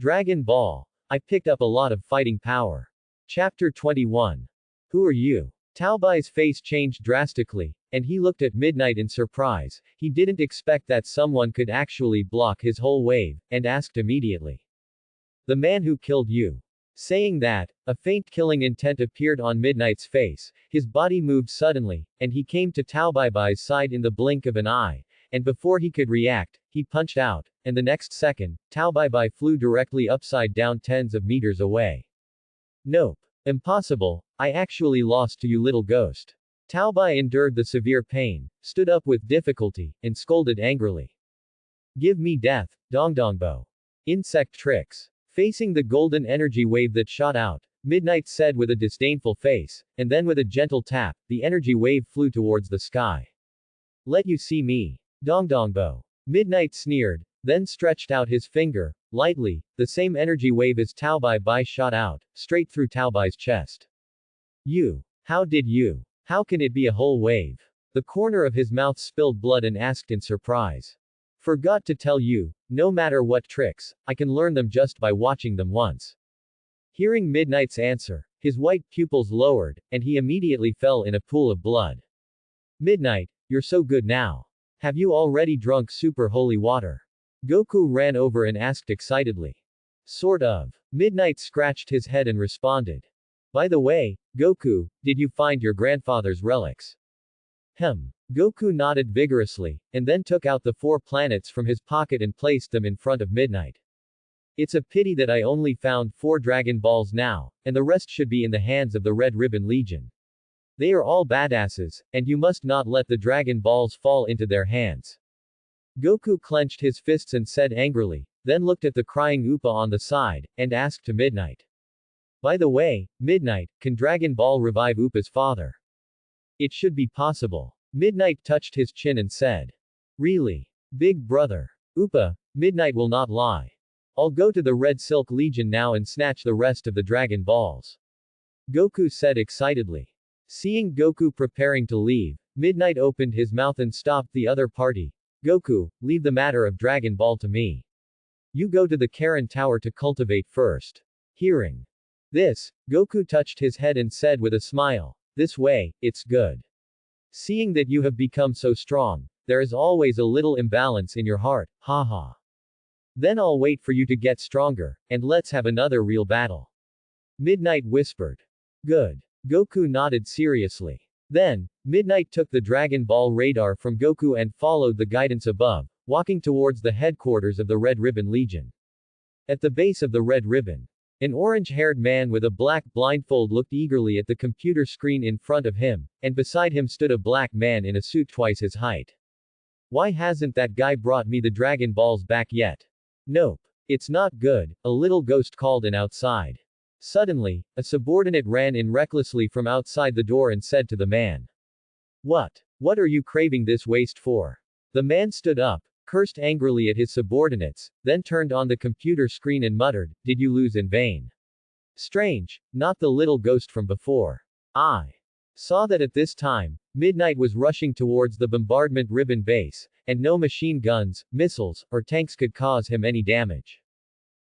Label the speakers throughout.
Speaker 1: Dragon Ball. I picked up a lot of fighting power. Chapter 21. Who are you? Taobai's face changed drastically, and he looked at Midnight in surprise. He didn't expect that someone could actually block his whole wave, and asked immediately. The man who killed you. Saying that, a faint killing intent appeared on Midnight's face, his body moved suddenly, and he came to Taobai's side in the blink of an eye, and before he could react, he punched out, and the next second, Taobai flew directly upside down tens of meters away. Nope. Impossible, I actually lost to you, little ghost. Taobai endured the severe pain, stood up with difficulty, and scolded angrily. Give me death, Dongdongbo. Insect tricks. Facing the golden energy wave that shot out, Midnight said with a disdainful face, and then with a gentle tap, the energy wave flew towards the sky. Let you see me. Dongdongbo. Midnight sneered, then stretched out his finger, lightly, the same energy wave as Taobai shot out, straight through Taobai's chest. You. How did you? How can it be a whole wave? The corner of his mouth spilled blood and asked in surprise. Forgot to tell you, no matter what tricks, I can learn them just by watching them once. Hearing Midnight's answer, his white pupils lowered, and he immediately fell in a pool of blood. Midnight, you're so good now. Have you already drunk super holy water? Goku ran over and asked excitedly. Sort of. Midnight scratched his head and responded. By the way, Goku, did you find your grandfather's relics? Goku nodded vigorously, and then took out the 4 planets from his pocket and placed them in front of Midnight. It's a pity that I only found 4 Dragon Balls now, and the rest should be in the hands of the Red Ribbon Legion. They are all badasses, and you must not let the Dragon Balls fall into their hands. Goku clenched his fists and said angrily, then looked at the crying Upa on the side, and asked to Midnight. By the way, Midnight, can Dragon Ball revive Upa's father? It should be possible. Midnight touched his chin and said. Really? Big brother. Upa, Midnight will not lie. I'll go to the Red Silk Legion now and snatch the rest of the Dragon Balls. Goku said excitedly. Seeing Goku preparing to leave, Midnight opened his mouth and stopped the other party. Goku, leave the matter of Dragon Ball to me. You go to the Karen Tower to cultivate first. Hearing this, Goku touched his head and said with a smile, this way, it's good. Seeing that you have become so strong, there is always a little imbalance in your heart, haha. Then I'll wait for you to get stronger, and let's have another real battle. Midnight whispered. Good. Goku nodded seriously. Then, Midnight took the Dragon Ball radar from Goku and followed the guidance above, walking towards the headquarters of the Red Ribbon Legion. At the base of the Red Ribbon, an orange-haired man with a black blindfold looked eagerly at the computer screen in front of him, and beside him stood a black man in a suit twice his height. Why hasn't that guy brought me the Dragon Balls back yet? Nope. It's not good, a little ghost called in outside. Suddenly, a subordinate ran in recklessly from outside the door and said to the man. What are you craving this waste for? The man stood up, cursed angrily at his subordinates, then turned on the computer screen and muttered, did you lose in vain? Strange, not the little ghost from before. I saw that at this time, Midnight was rushing towards the bombardment ribbon base, and no machine guns, missiles, or tanks could cause him any damage.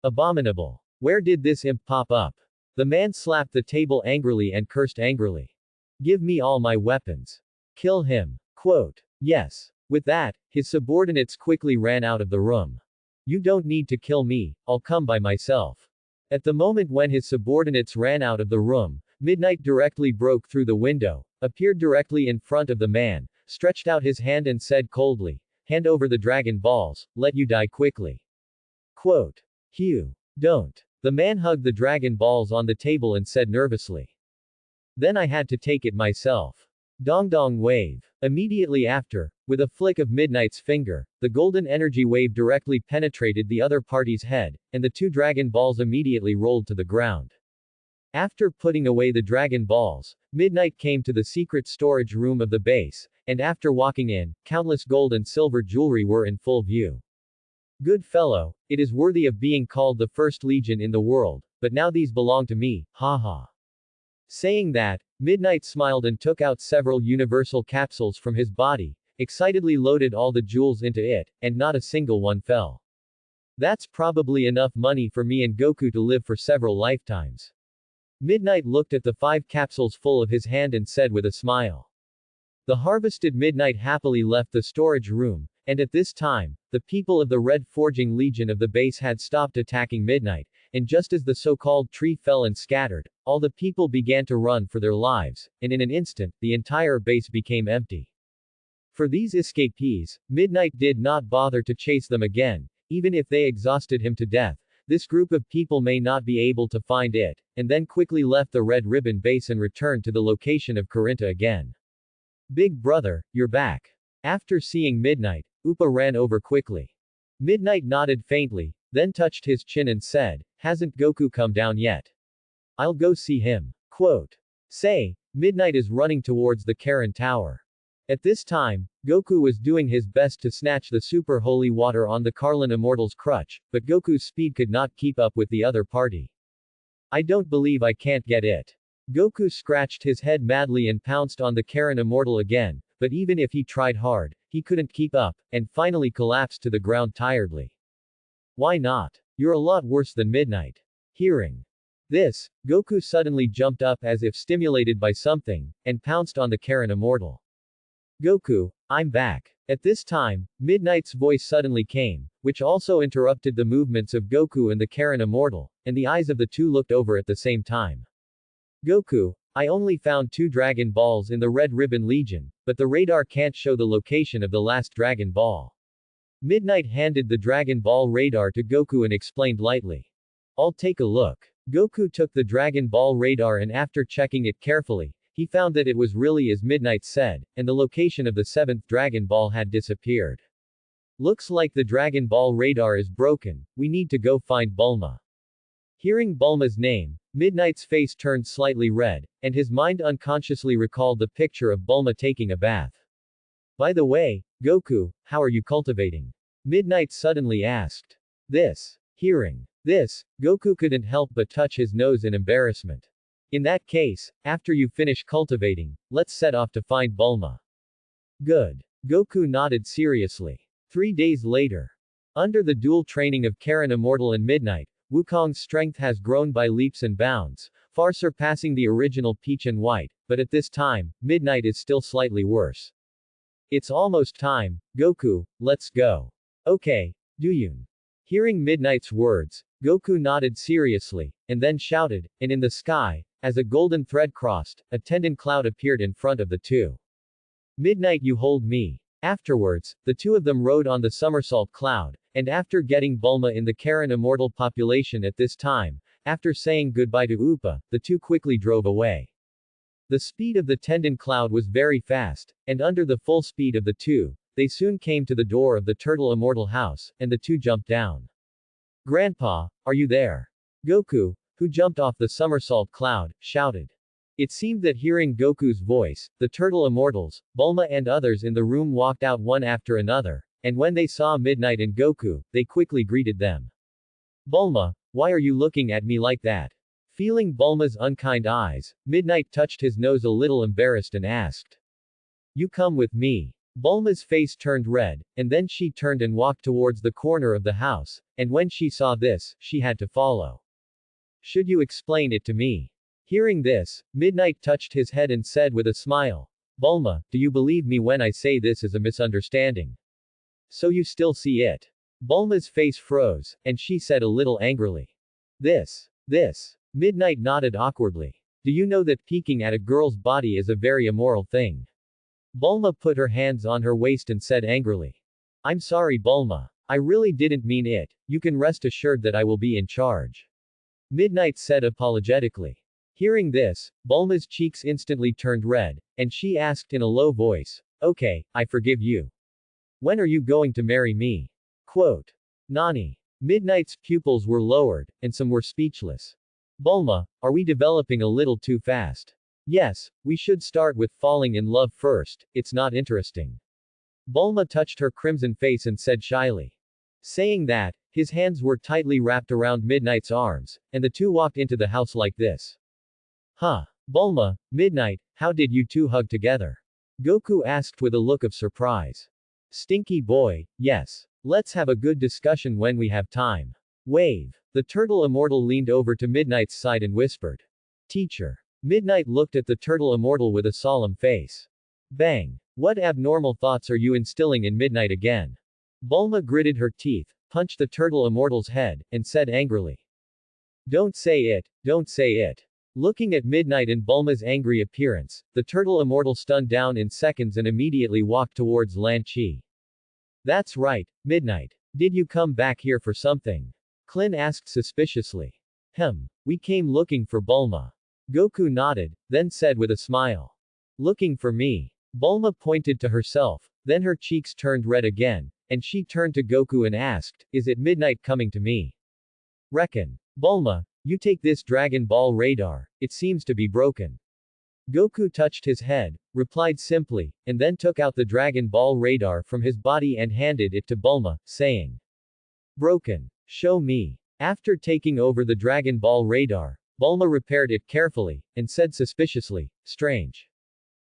Speaker 1: Abominable. Where did this imp pop up? The man slapped the table angrily and cursed angrily. Give me all my weapons. Kill him. Quote. Yes. With that, his subordinates quickly ran out of the room. You don't need to kill me, I'll come by myself. At the moment when his subordinates ran out of the room, Midnight directly broke through the window, appeared directly in front of the man, stretched out his hand and said coldly, hand over the Dragon Balls, let you die quickly. Quote. Hugh. Don't. The man hugged the Dragon Balls on the table and said nervously. Then I had to take it myself. Dongdong wave. Immediately after, with a flick of Midnight's finger, the golden energy wave directly penetrated the other party's head, and the 2 Dragon Balls immediately rolled to the ground. After putting away the Dragon Balls, Midnight came to the secret storage room of the base, and after walking in, countless gold and silver jewelry were in full view. Good fellow, it is worthy of being called the first legion in the world, but now these belong to me, haha. Saying that, Midnight smiled and took out several universal capsules from his body, excitedly loaded all the jewels into it, and not a single one fell. That's probably enough money for me and Goku to live for several lifetimes. Midnight looked at the 5 capsules full of his hand and said with a smile. The harvested Midnight happily left the storage room, and at this time, the people of the Red Forging Legion of the base had stopped attacking Midnight, and just as the so-called tree fell and scattered, all the people began to run for their lives, and in an instant, the entire base became empty. For these escapees, Midnight did not bother to chase them again, even if they exhausted him to death. This group of people may not be able to find it, and then quickly left the Red Ribbon base and returned to the location of Corinta again. Big brother, you're back. After seeing Midnight, Upa ran over quickly. Midnight nodded faintly, then touched his chin and said, hasn't Goku come down yet? I'll go see him. Quote. Say, Midnight is running towards the Karen Tower. At this time, Goku was doing his best to snatch the super holy water on the Karlan Immortal's crutch, but Goku's speed could not keep up with the other party. I don't believe I can't get it. Goku scratched his head madly and pounced on the Karen Immortal again, but even if he tried hard, he couldn't keep up, and finally collapsed to the ground tiredly. Why not? You're a lot worse than Midnight. Hearing this, Goku suddenly jumped up as if stimulated by something, and pounced on the Karen Immortal. Goku, I'm back. At this time, Midnight's voice suddenly came, which also interrupted the movements of Goku and the Karen Immortal, and the eyes of the two looked over at the same time. Goku, I only found 2 Dragon Balls in the Red Ribbon Legion, but the radar can't show the location of the last Dragon Ball. Midnight handed the Dragon Ball radar to Goku and explained lightly. I'll take a look. Goku took the Dragon Ball radar and after checking it carefully, he found that it was really as Midnight said, and the location of the 7th Dragon Ball had disappeared. Looks like the Dragon Ball radar is broken, we need to go find Bulma. Hearing Bulma's name, Midnight's face turned slightly red, and his mind unconsciously recalled the picture of Bulma taking a bath. By the way, Goku, how are you cultivating? Midnight suddenly asked. Hearing this, Goku couldn't help but touch his nose in embarrassment. In that case, after you finish cultivating, let's set off to find Bulma. Good. Goku nodded seriously. 3 days later. Under the dual training of Karen Immortal and Midnight, Wukong's strength has grown by leaps and bounds, far surpassing the original Peach and White, but at this time, Midnight is still slightly worse. It's almost time, Goku, let's go. Okay, Duyun. Hearing Midnight's words, Goku nodded seriously, and then shouted, and in the sky, as a golden thread crossed, a tendon cloud appeared in front of the two. Midnight, you hold me. Afterwards, the two of them rode on the somersault cloud, and after getting Bulma in the Karen Immortal population at this time, after saying goodbye to Upa, the two quickly drove away. The speed of the tendon cloud was very fast, and under the full speed of the two, they soon came to the door of the Turtle Immortal house, and the two jumped down. Grandpa, are you there? Goku, who jumped off the somersault cloud, shouted. It seemed that hearing Goku's voice, the Turtle Immortals, Bulma and others in the room walked out one after another, and when they saw Midnight and Goku, they quickly greeted them. Bulma, why are you looking at me like that? Feeling Bulma's unkind eyes, Midnight touched his nose a little embarrassed and asked. You come with me. Bulma's face turned red, and then she turned and walked towards the corner of the house, and when she saw this, she had to follow. Should you explain it to me? Hearing this, Midnight touched his head and said with a smile, Bulma, do you believe me when I say this is a misunderstanding? So you still see it? Bulma's face froze, and she said a little angrily. This. Midnight nodded awkwardly. Do you know that peeking at a girl's body is a very immoral thing? Bulma put her hands on her waist and said angrily. I'm sorry, Bulma. I really didn't mean it, you can rest assured that I will be in charge. Midnight said apologetically. Hearing this, Bulma's cheeks instantly turned red, and she asked in a low voice, okay, I forgive you. When are you going to marry me? Quote. Nani. Midnight's pupils were lowered, and some were speechless. Bulma, are we developing a little too fast? Yes, we should start with falling in love first, it's not interesting. Bulma touched her crimson face and said shyly. Saying that, his hands were tightly wrapped around Midnight's arms, and the two walked into the house like this. Huh. Bulma, Midnight, how did you two hug together? Goku asked with a look of surprise. Stinky boy, yes. Let's have a good discussion when we have time. Wave. The turtle immortal leaned over to Midnight's side and whispered. Teacher. Midnight looked at the turtle immortal with a solemn face. Bang. What abnormal thoughts are you instilling in Midnight again? Bulma gritted her teeth, punched the turtle immortal's head, and said angrily. Don't say it, don't say it. Looking at Midnight and Bulma's angry appearance, the turtle immortal stunned down in seconds and immediately walked towards Lan Chi. That's right, Midnight. Did you come back here for something? Klin asked suspiciously. We came looking for Bulma. Goku nodded, then said with a smile. Looking for me. Bulma pointed to herself, then her cheeks turned red again, and she turned to Goku and asked, Is it Midnight coming to me? Reckon. Bulma, you take this Dragon Ball radar, it seems to be broken. Goku touched his head, replied simply, and then took out the Dragon Ball radar from his body and handed it to Bulma, saying. Broken. Show me. After taking over the Dragon Ball radar, Bulma repaired it carefully, and said suspiciously, Strange.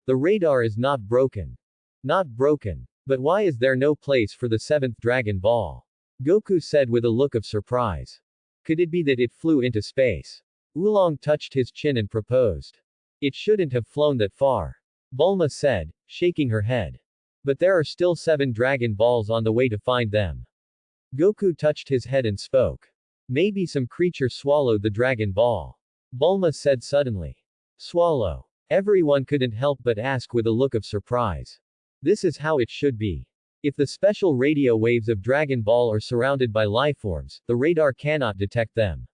Speaker 1: The radar is not broken. Not broken. But why is there no place for the 7th Dragon Ball? Goku said with a look of surprise. Could it be that it flew into space? Oolong touched his chin and proposed. It shouldn't have flown that far. Bulma said, shaking her head. But there are still 7 Dragon Balls on the way to find them. Goku touched his head and spoke. Maybe some creature swallowed the Dragon Ball. Bulma said suddenly. Swallow. Everyone couldn't help but ask with a look of surprise. This is how it should be. If the special radio waves of Dragon Ball are surrounded by lifeforms, the radar cannot detect them.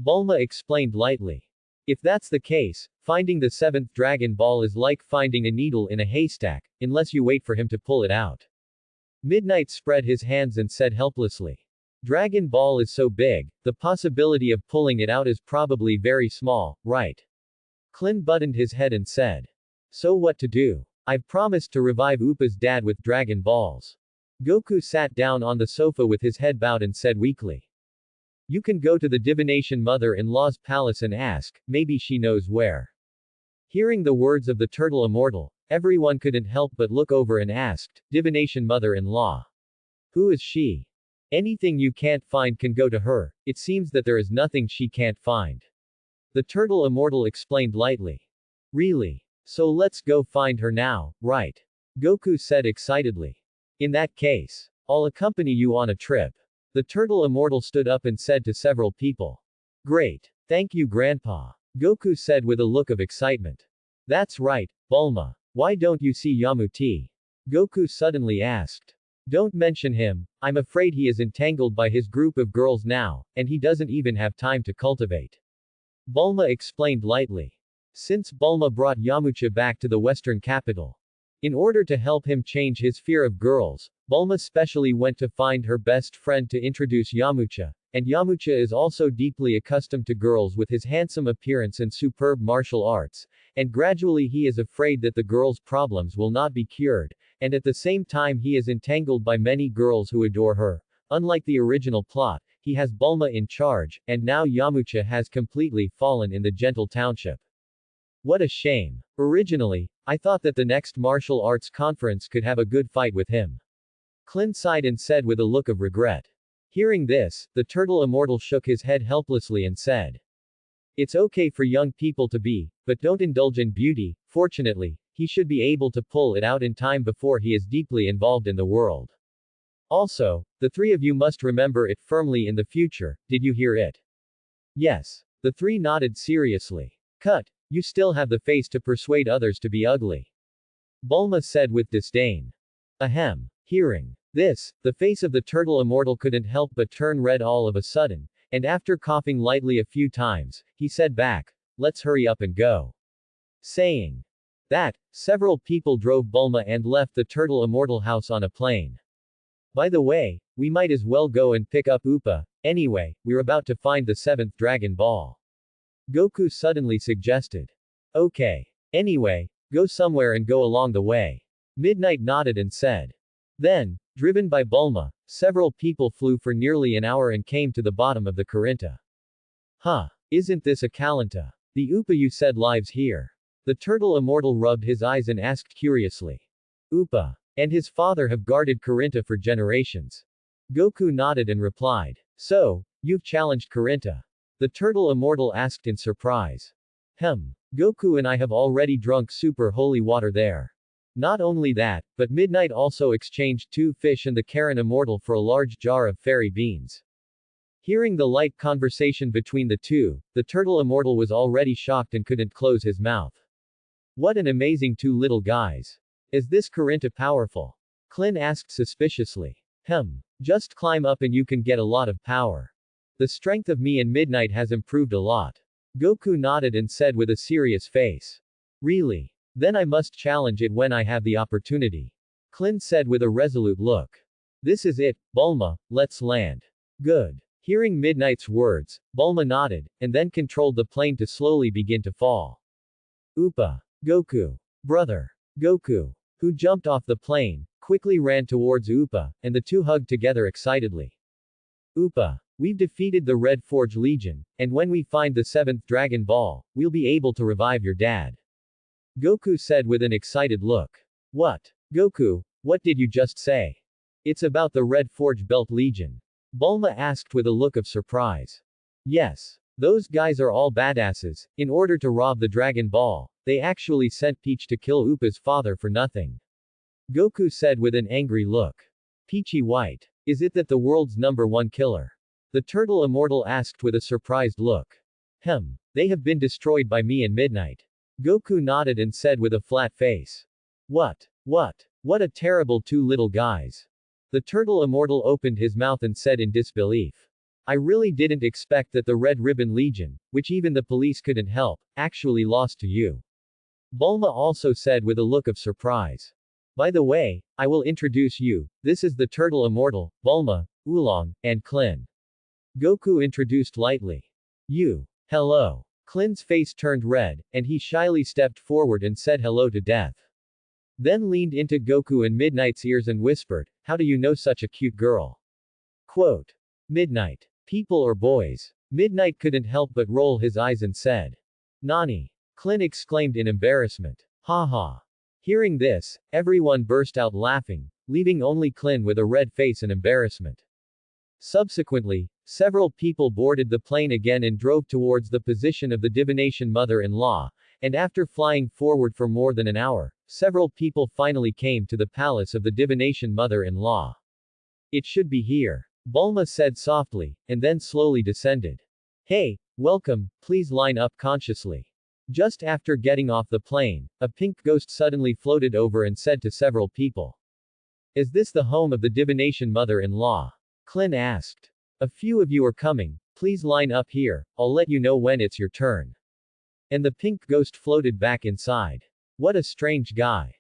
Speaker 1: Bulma explained lightly. If that's the case, finding the 7th Dragon Ball is like finding a needle in a haystack, unless you wait for him to pull it out. Midnight spread his hands and said helplessly. Dragon Ball is so big, the possibility of pulling it out is probably very small, right? Klin buttoned his head and said. So what to do? I've promised to revive Upa's dad with Dragon Balls. Goku sat down on the sofa with his head bowed and said weakly. You can go to the divination mother-in-law's palace and ask, maybe she knows where. Hearing the words of the turtle immortal, everyone couldn't help but look over and asked, divination mother-in-law. Who is she? Anything you can't find can go to her, it seems that there is nothing she can't find. The turtle immortal explained lightly. Really? So let's go find her now, right? Goku said excitedly. In that case, I'll accompany you on a trip. The turtle immortal stood up and said to several people. Great. Thank you Grandpa. Goku said with a look of excitement. That's right, Bulma. Why don't you see Yamuti? Goku suddenly asked. Don't mention him, I'm afraid he is entangled by his group of girls now, and he doesn't even have time to cultivate. Bulma explained lightly. Since Bulma brought Yamcha back to the western capital. In order to help him change his fear of girls, Bulma specially went to find her best friend to introduce Yamcha, and Yamcha is also deeply accustomed to girls with his handsome appearance and superb martial arts, and gradually he is afraid that the girls' problems will not be cured, and at the same time he is entangled by many girls who adore her. Unlike the original plot, he has Bulma in charge, and now Yamcha has completely fallen in the gentle township. What a shame. Originally, I thought that the next martial arts conference could have a good fight with him. Klin sighed and said with a look of regret. Hearing this, the turtle immortal shook his head helplessly and said. It's okay for young people to be, but don't indulge in beauty. Fortunately, he should be able to pull it out in time before he is deeply involved in the world. Also, the 3 of you must remember it firmly in the future, did you hear it? Yes. The 3 nodded seriously. Cut. You still have the face to persuade others to be ugly. Bulma said with disdain. Ahem. Hearing this, the face of the turtle immortal couldn't help but turn red all of a sudden, and after coughing lightly a few times, he said back, let's hurry up and go. Saying that, several people drove Bulma and left the turtle immortal house on a plane. By the way, we might as well go and pick up Upa, anyway, we're about to find the 7th Dragon Ball. Goku suddenly suggested. Okay. Anyway, go somewhere and go along the way. Midnight nodded and said. Then, driven by Bulma, several people flew for nearly an hour and came to the bottom of the Carinta. Huh. Isn't this a Kalanta? The Upa you said lives here. The turtle immortal rubbed his eyes and asked curiously. Upa and his father have guarded Carinta for generations. Goku nodded and replied. So, you've challenged Karinta? The turtle immortal asked in surprise. Goku and I have already drunk super holy water there. Not only that, but Midnight also exchanged 2 fish and the Karen immortal for a large jar of fairy beans. Hearing the light conversation between the two, the turtle immortal was already shocked and couldn't close his mouth. What an amazing 2 little guys. Is this Karinta powerful? Klin asked suspiciously. Just climb up and you can get a lot of power. The strength of me and Midnight has improved a lot. Goku nodded and said with a serious face. Really? Then I must challenge it when I have the opportunity. Klin said with a resolute look. This is it, Bulma, let's land. Good. Hearing Midnight's words, Bulma nodded, and then controlled the plane to slowly begin to fall. Upa. Goku. Brother. Goku, who jumped off the plane, quickly ran towards Upa, and the two hugged together excitedly. Upa. We've defeated the Red Forge Legion, and when we find the 7th Dragon Ball, we'll be able to revive your dad. Goku said with an excited look. What? Goku, what did you just say? It's about the Red Forge Belt Legion. Bulma asked with a look of surprise. Yes. Those guys are all badasses. In order to rob the Dragon Ball, they actually sent Peach to kill Upa's father for nothing. Goku said with an angry look. Peachy White. Is it that the world's #1 killer? The turtle immortal asked with a surprised look. They have been destroyed by me and Midnight. Goku nodded and said with a flat face. What a terrible 2 little guys. The turtle immortal opened his mouth and said in disbelief. I really didn't expect that the Red Ribbon Legion, which even the police couldn't help, actually lost to you. Bulma also said with a look of surprise. By the way, I will introduce you, this is the turtle immortal, Bulma, Oolong, and Klin. Goku introduced lightly. You. Hello. Klin's face turned red, and he shyly stepped forward and said hello to Death. Then leaned into Goku and Midnight's ears and whispered, how do you know such a cute girl? Quote. Midnight. People or boys? Midnight couldn't help but roll his eyes and said. Nani? Klin exclaimed in embarrassment. Ha ha. Hearing this, everyone burst out laughing, leaving only Klin with a red face and embarrassment. Subsequently, several people boarded the plane again and drove towards the position of the divination mother-in-law, and after flying forward for more than an hour, several people finally came to the palace of the divination mother-in-law. It should be here. Bulma said softly, and then slowly descended. Hey, welcome, please line up consciously. Just after getting off the plane, a pink ghost suddenly floated over and said to several people. Is this the home of the divination mother-in-law? Klin asked. A few of you are coming, please line up here, I'll let you know when it's your turn. And the pink ghost floated back inside. What a strange guy.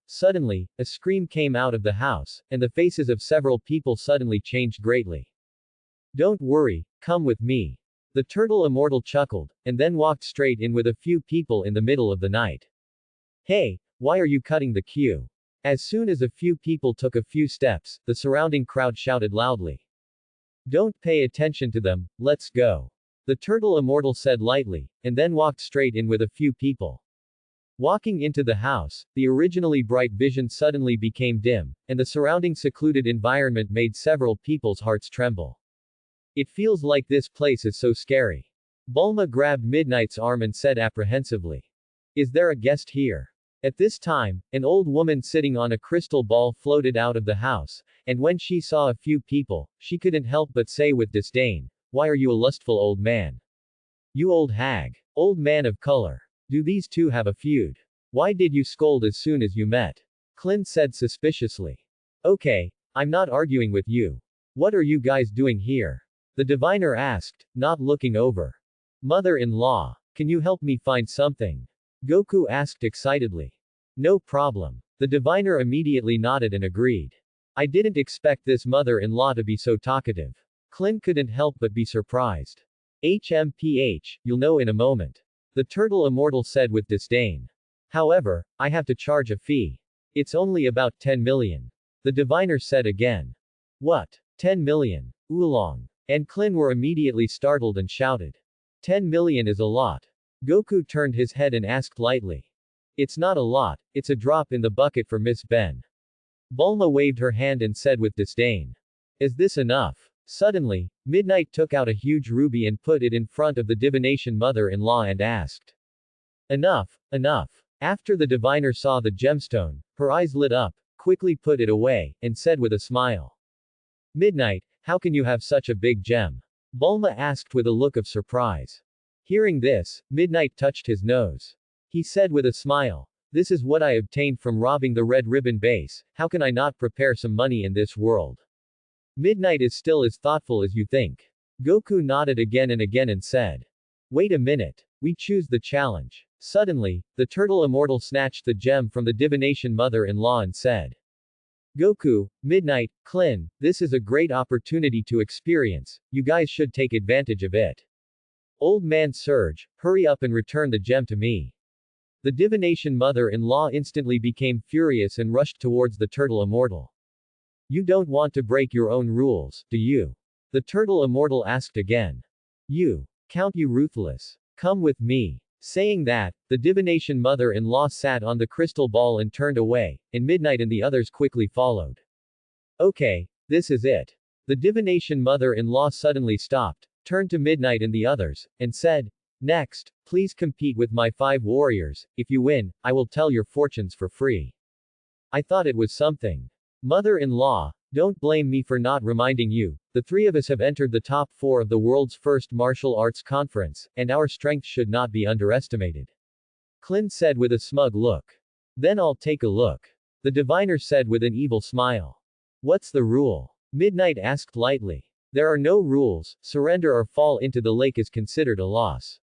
Speaker 1: Suddenly, a scream came out of the house, and the faces of several people suddenly changed greatly. Don't worry, come with me. The turtle immortal chuckled, and then walked straight in with a few people in the middle of the night. Hey, why are you cutting the queue? As soon as a few people took a few steps, the surrounding crowd shouted loudly. Don't pay attention to them, let's go. The turtle immortal said lightly, and then walked straight in with a few people. Walking into the house, the originally bright vision suddenly became dim, and the surrounding secluded environment made several people's hearts tremble. It feels like this place is so scary. Bulma grabbed Midnight's arm and said apprehensively. Is there a guest here? At this time, an old woman sitting on a crystal ball floated out of the house, and when she saw a few people, she couldn't help but say with disdain, why are you a lustful old man? You old hag. Old man of color. Do these two have a feud? Why did you scold as soon as you met? Klin said suspiciously. Okay, I'm not arguing with you. What are you guys doing here? The diviner asked, not looking over. Mother-in-law, can you help me find something? Goku asked excitedly. No problem. The diviner immediately nodded and agreed. I didn't expect this mother-in-law to be so talkative. Klin couldn't help but be surprised. HMPH, you'll know in a moment. The turtle immortal said with disdain. However, I have to charge a fee. It's only about 10 million. The diviner said again. What? 10 million? Oolong and Klin were immediately startled and shouted. 10 million is a lot. Goku turned his head and asked lightly. It's not a lot, it's a drop in the bucket for Miss Ben. Bulma waved her hand and said with disdain. Is this enough? Suddenly, Midnight took out a huge ruby and put it in front of the divination mother-in-law and asked. Enough, enough. After the diviner saw the gemstone, her eyes lit up, quickly put it away, and said with a smile. Midnight, how can you have such a big gem? Bulma asked with a look of surprise. Hearing this, Midnight touched his nose. He said with a smile. This is what I obtained from robbing the Red Ribbon base, how can I not prepare some money in this world? Midnight is still as thoughtful as you think. Goku nodded again and again and said. Wait a minute. We choose the challenge. Suddenly, the turtle immortal snatched the gem from the divination mother-in-law and said. Goku, Midnight, Klin, this is a great opportunity to experience, you guys should take advantage of it. Old man Surge, hurry up and return the gem to me. The divination mother-in-law instantly became furious and rushed towards the turtle immortal. You don't want to break your own rules, do you? The turtle immortal asked again. You. Count you ruthless. Come with me. Saying that, the divination mother-in-law sat on the crystal ball and turned away, and Midnight and the others quickly followed. Okay, this is it. The divination mother-in-law suddenly stopped, turned to Midnight and the others, and said, Next, please compete with my 5 warriors, if you win, I will tell your fortunes for free. I thought it was something. Mother-in-law, don't blame me for not reminding you, the 3 of us have entered the top 4 of the world's first martial arts conference, and our strength should not be underestimated. Klin said with a smug look. Then I'll take a look. The diviner said with an evil smile. What's the rule? Midnight asked lightly. There are no rules, surrender or fall into the lake is considered a loss.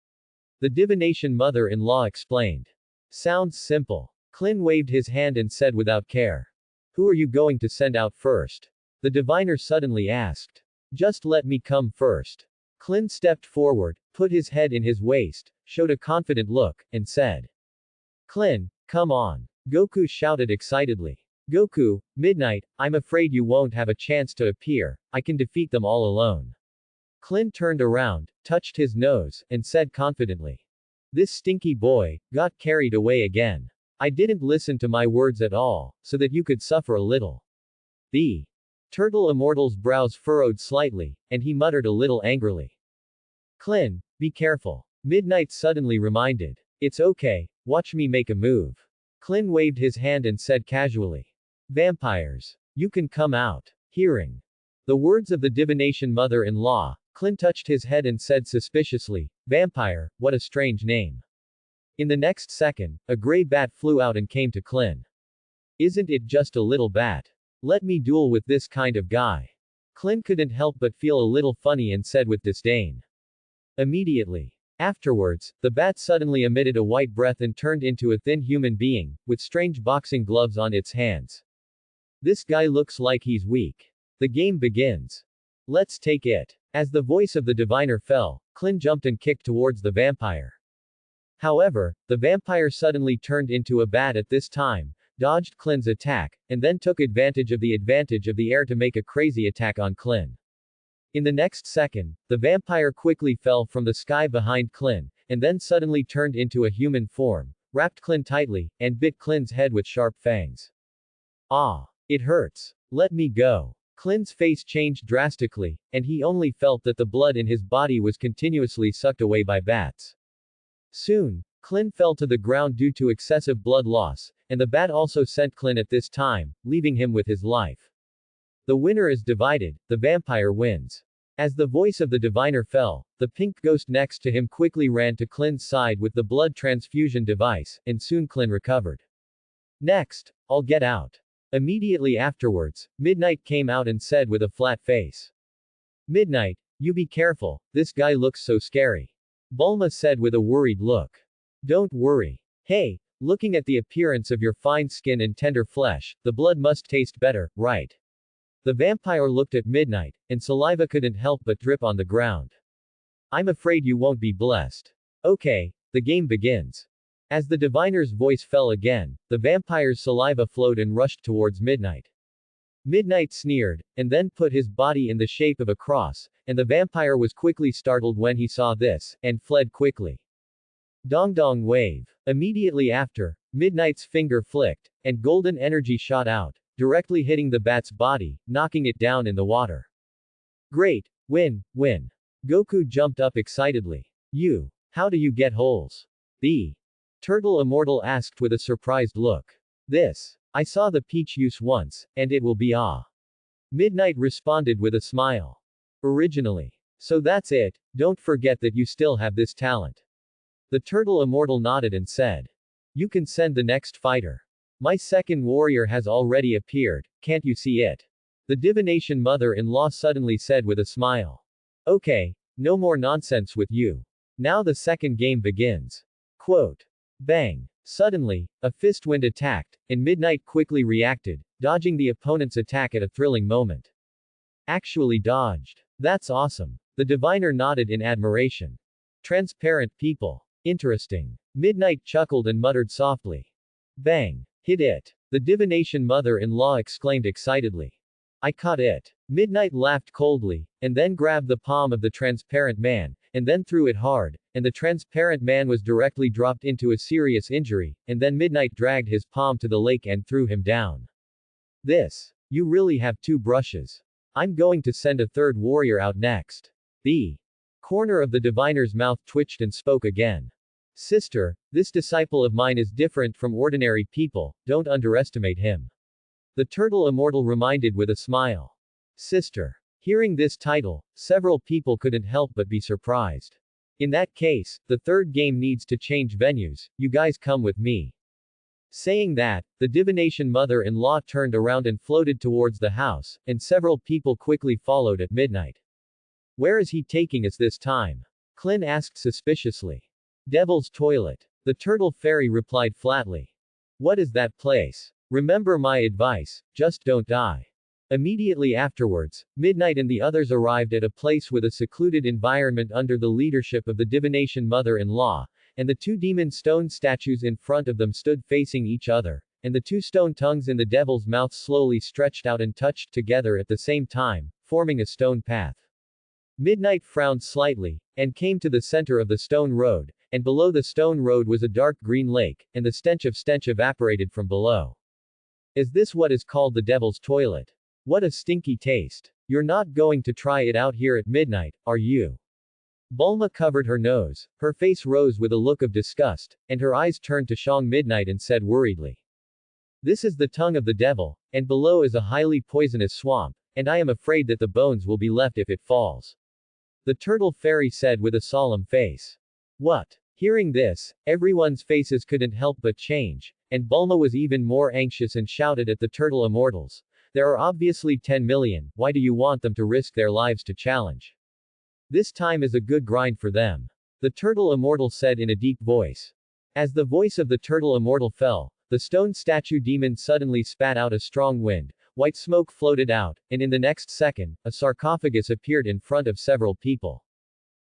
Speaker 1: The divination mother-in-law explained. Sounds simple. Klin waved his hand and said without care. Who are you going to send out first? The diviner suddenly asked. Just let me come first. Klin stepped forward, put his head in his waist, showed a confident look, and said. Klin, come on. Goku shouted excitedly. Goku, Midnight, I'm afraid you won't have a chance to appear, I can defeat them all alone. Klin turned around, touched his nose, and said confidently. This stinky boy, got carried away again. I didn't listen to my words at all, so that you could suffer a little. The turtle immortal's brows furrowed slightly, and he muttered a little angrily. Klin, be careful. Midnight suddenly reminded. It's okay, watch me make a move. Klin waved his hand and said casually. Vampires. You can come out. Hearing the words of the divination mother-in-law, Klin touched his head and said suspiciously, Vampire, what a strange name. In the next second, a gray bat flew out and came to Klin. Isn't it just a little bat? Let me duel with this kind of guy. Klin couldn't help but feel a little funny and said with disdain. Immediately afterwards, the bat suddenly emitted a white breath and turned into a thin human being, with strange boxing gloves on its hands. This guy looks like he's weak. The game begins. Let's take it. As the voice of the diviner fell, Klin jumped and kicked towards the vampire. However, the vampire suddenly turned into a bat at this time, dodged Klin's attack, and then took advantage of the air to make a crazy attack on Klin. In the next second, the vampire quickly fell from the sky behind Klin, and then suddenly turned into a human form, wrapped Klin tightly, and bit Klin's head with sharp fangs. Ah! It hurts. Let me go. Klin's face changed drastically, and he only felt that the blood in his body was continuously sucked away by bats. Soon, Klin fell to the ground due to excessive blood loss, and the bat also sent Klin at this time, leaving him with his life. The winner is divided, the vampire wins. As the voice of the diviner fell, the pink ghost next to him quickly ran to Klin's side with the blood transfusion device, and soon Klin recovered. Next, I'll get out. Immediately afterwards, Midnight came out and said with a flat face. Midnight, you be careful, this guy looks so scary. Bulma said with a worried look. Don't worry. Hey, looking at the appearance of your fine skin and tender flesh, the blood must taste better, right? The vampire looked at Midnight, and saliva couldn't help but drip on the ground. I'm afraid you won't be blessed. Okay, the game begins. As the diviner's voice fell again, the vampire's saliva flowed and rushed towards Midnight. Midnight sneered, and then put his body in the shape of a cross, and the vampire was quickly startled when he saw this, and fled quickly. Dong Dong wave. Immediately after, Midnight's finger flicked, and golden energy shot out, directly hitting the bat's body, knocking it down in the water. Great! Win! Goku jumped up excitedly. How do you get holes? The turtle immortal asked with a surprised look. I saw the peach use once, and it will be Midnight responded with a smile. Originally. So that's it, don't forget that you still have this talent. The turtle immortal nodded and said. You can send the next fighter. My second warrior has already appeared, can't you see it? The divination mother-in-law suddenly said with a smile. Okay, no more nonsense with you. Now the second game begins. Quote. Bang. Suddenly, a fist wind attacked, and Midnight quickly reacted, dodging the opponent's attack at a thrilling moment. Actually dodged. That's awesome. The diviner nodded in admiration. Transparent people. Interesting. Midnight chuckled and muttered softly. Bang. Hit it. The divination mother-in-law exclaimed excitedly. I caught it. Midnight laughed coldly, and then grabbed the palm of the transparent man, and then threw it hard, and the transparent man was directly dropped into a serious injury, and then Midnight dragged his palm to the lake and threw him down. You really have two brushes. I'm going to send a third warrior out next. The corner of the diviner's mouth twitched and spoke again. Sister, this disciple of mine is different from ordinary people, don't underestimate him. The turtle immortal reminded with a smile. Sister. Hearing this title, several people couldn't help but be surprised. In that case, the third game needs to change venues, you guys come with me. Saying that, the divination mother-in-law turned around and floated towards the house, and several people quickly followed at midnight. Where is he taking us this time? Klin asked suspiciously. Devil's Toilet. The turtle fairy replied flatly. What is that place? Remember my advice, just don't die. Immediately afterwards, Midnight and the others arrived at a place with a secluded environment under the leadership of the divination mother-in-law, and the two demon stone statues in front of them stood facing each other, and the two stone tongues in the devil's mouth slowly stretched out and touched together at the same time, forming a stone path. Midnight frowned slightly, and came to the center of the stone road, and below the stone road was a dark green lake, and the stench evaporated from below. Is this what is called the Devil's Toilet? What a stinky taste. You're not going to try it out here at midnight, are you? Bulma covered her nose, her face rose with a look of disgust, and her eyes turned to Shang Midnight and said worriedly. This is the tongue of the devil, and below is a highly poisonous swamp, and I am afraid that the bones will be left if it falls. The turtle fairy said with a solemn face. What? Hearing this, everyone's faces couldn't help but change, and Bulma was even more anxious and shouted at the turtle immortals. There are obviously 10 million, why do you want them to risk their lives to challenge? This time is a good grind for them. The turtle immortal said in a deep voice. As the voice of the turtle immortal fell, the stone statue demon suddenly spat out a strong wind, white smoke floated out, and in the next second, a sarcophagus appeared in front of several people.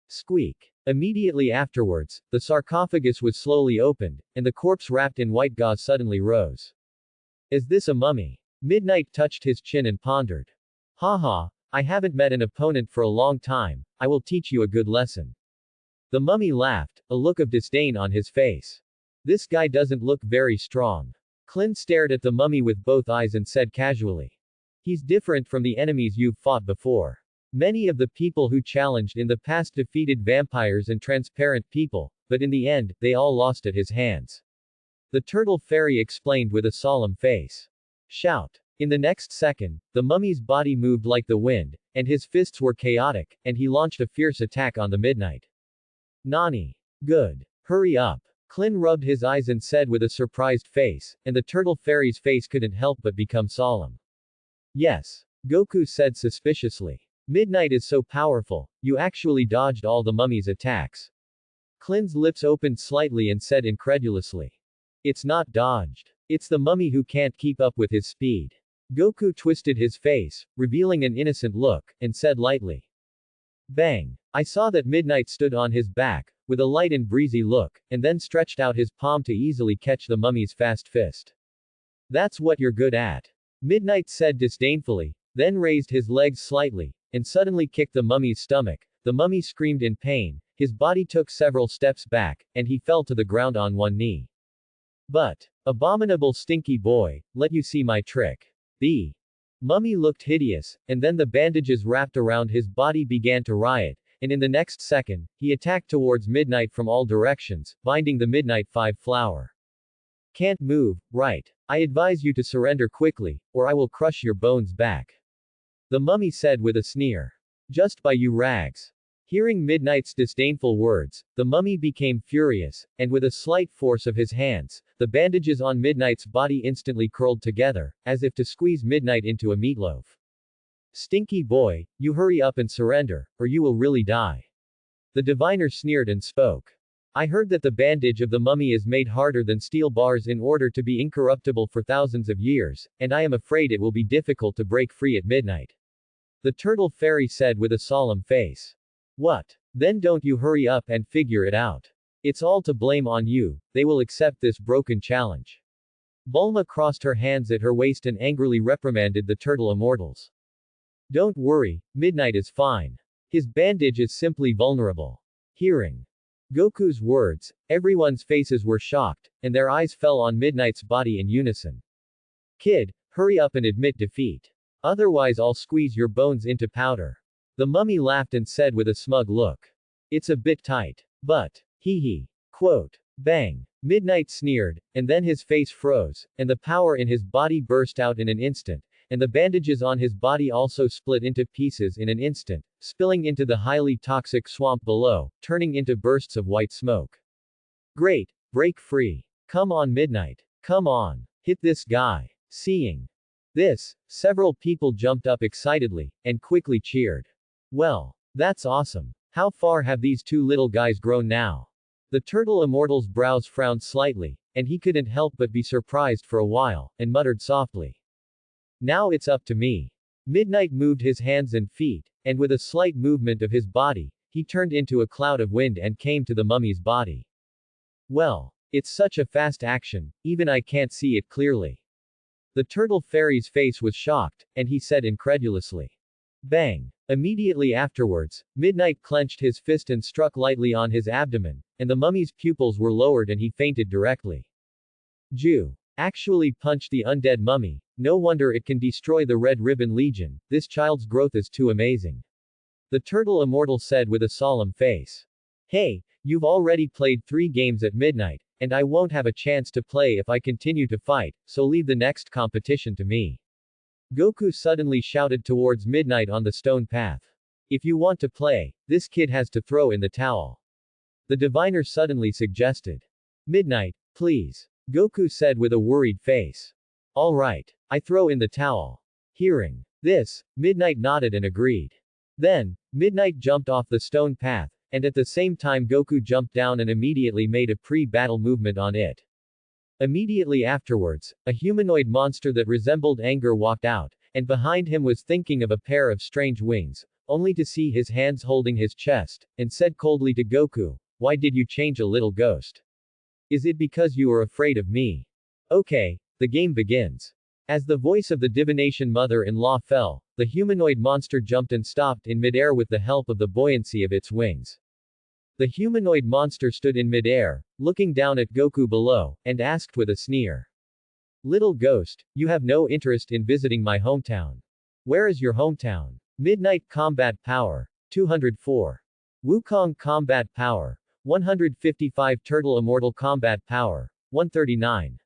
Speaker 1: Squeak. Immediately afterwards, the sarcophagus was slowly opened, and the corpse wrapped in white gauze suddenly rose. Is this a mummy? Midnight touched his chin and pondered. Haha, I haven't met an opponent for a long time, I will teach you a good lesson. The mummy laughed, a look of disdain on his face. This guy doesn't look very strong. Klin stared at the mummy with both eyes and said casually. He's different from the enemies you've fought before. Many of the people who challenged in the past defeated vampires and transparent people, but in the end, they all lost at his hands. The turtle fairy explained with a solemn face. Shout. In the next second, the mummy's body moved like the wind, and his fists were chaotic, and he launched a fierce attack on the midnight. Nani. Good. Hurry up. Klin rubbed his eyes and said with a surprised face, and the turtle fairy's face couldn't help but become solemn. Yes. Goku said suspiciously. Midnight is so powerful, you actually dodged all the mummy's attacks. Klin's lips opened slightly and said incredulously. It's not dodged. It's the mummy who can't keep up with his speed. Goku twisted his face, revealing an innocent look, and said lightly. Bang. I saw that Midnight stood on his back, with a light and breezy look, and then stretched out his palm to easily catch the mummy's fast fist. That's what you're good at. Midnight said disdainfully, then raised his legs slightly, and suddenly kicked the mummy's stomach. The mummy screamed in pain, his body took several steps back, and he fell to the ground on one knee. But, abominable stinky boy, let you see my trick. The mummy looked hideous, and then the bandages wrapped around his body began to riot, and in the next second, he attacked towards Midnight from all directions, binding the Midnight Five flower. Can't move, right? I advise you to surrender quickly, or I will crush your bones back. The mummy said with a sneer. Just by you rags. Hearing Midnight's disdainful words, the mummy became furious, and with a slight force of his hands, the bandages on Midnight's body instantly curled together, as if to squeeze Midnight into a meatloaf. Stinky boy, you hurry up and surrender, or you will really die. The diviner sneered and spoke. I heard that the bandage of the mummy is made harder than steel bars in order to be incorruptible for thousands of years, and I am afraid it will be difficult to break free at midnight. The turtle fairy said with a solemn face. What? Then don't you hurry up and figure it out. It's all to blame on you, they will accept this broken challenge. Bulma crossed her hands at her waist and angrily reprimanded the turtle immortals. Don't worry, Midnight is fine. His bandage is simply vulnerable. Hearing Goku's words, everyone's faces were shocked, and their eyes fell on Midnight's body in unison. Kid, hurry up and admit defeat. Otherwise I'll squeeze your bones into powder. The mummy laughed and said with a smug look. It's a bit tight. But, hee hee. Quote. Bang. Midnight sneered, and then his face froze, and the power in his body burst out in an instant, and the bandages on his body also split into pieces in an instant, spilling into the highly toxic swamp below, turning into bursts of white smoke. Great. Break free. Come on Midnight. Come on. Hit this guy. Seeing this, several people jumped up excitedly, and quickly cheered. Well, that's awesome. How far have these two little guys grown now? The turtle immortal's brows frowned slightly, and he couldn't help but be surprised for a while, and muttered softly. Now it's up to me. Midnight moved his hands and feet, and with a slight movement of his body, he turned into a cloud of wind and came to the mummy's body. Well, it's such a fast action, even I can't see it clearly. The turtle fairy's face was shocked, and he said incredulously. Bang. Immediately afterwards, Midnight clenched his fist and struck lightly on his abdomen, and the mummy's pupils were lowered and he fainted directly. Jew. Actually punched the undead mummy, no wonder it can destroy the Red Ribbon Legion, this child's growth is too amazing. The turtle immortal said with a solemn face. Hey, you've already played 3 games at midnight, and I won't have a chance to play if I continue to fight, so leave the next competition to me. Goku suddenly shouted towards Midnight on the stone path. If you want to play, this kid has to throw in the towel. The diviner suddenly suggested. Midnight, please. Goku said with a worried face. Alright, I throw in the towel. Hearing this, Midnight nodded and agreed. Then, Midnight jumped off the stone path, and at the same time Goku jumped down and immediately made a pre-battle movement on it. Immediately afterwards, a humanoid monster that resembled Anger walked out, and behind him was thinking of a pair of strange wings, only to see his hands holding his chest, and said coldly to Goku, why did you change a little ghost? Is it because you are afraid of me? Okay, the game begins. As the voice of the divination mother-in-law fell, the humanoid monster jumped and stopped in midair with the help of the buoyancy of its wings. The humanoid monster stood in midair, looking down at Goku below, and asked with a sneer. Little ghost, you have no interest in visiting my hometown. Where is your hometown? Midnight Combat Power, 204. Wukong Combat Power, 155. Turtle Immortal Combat Power, 139.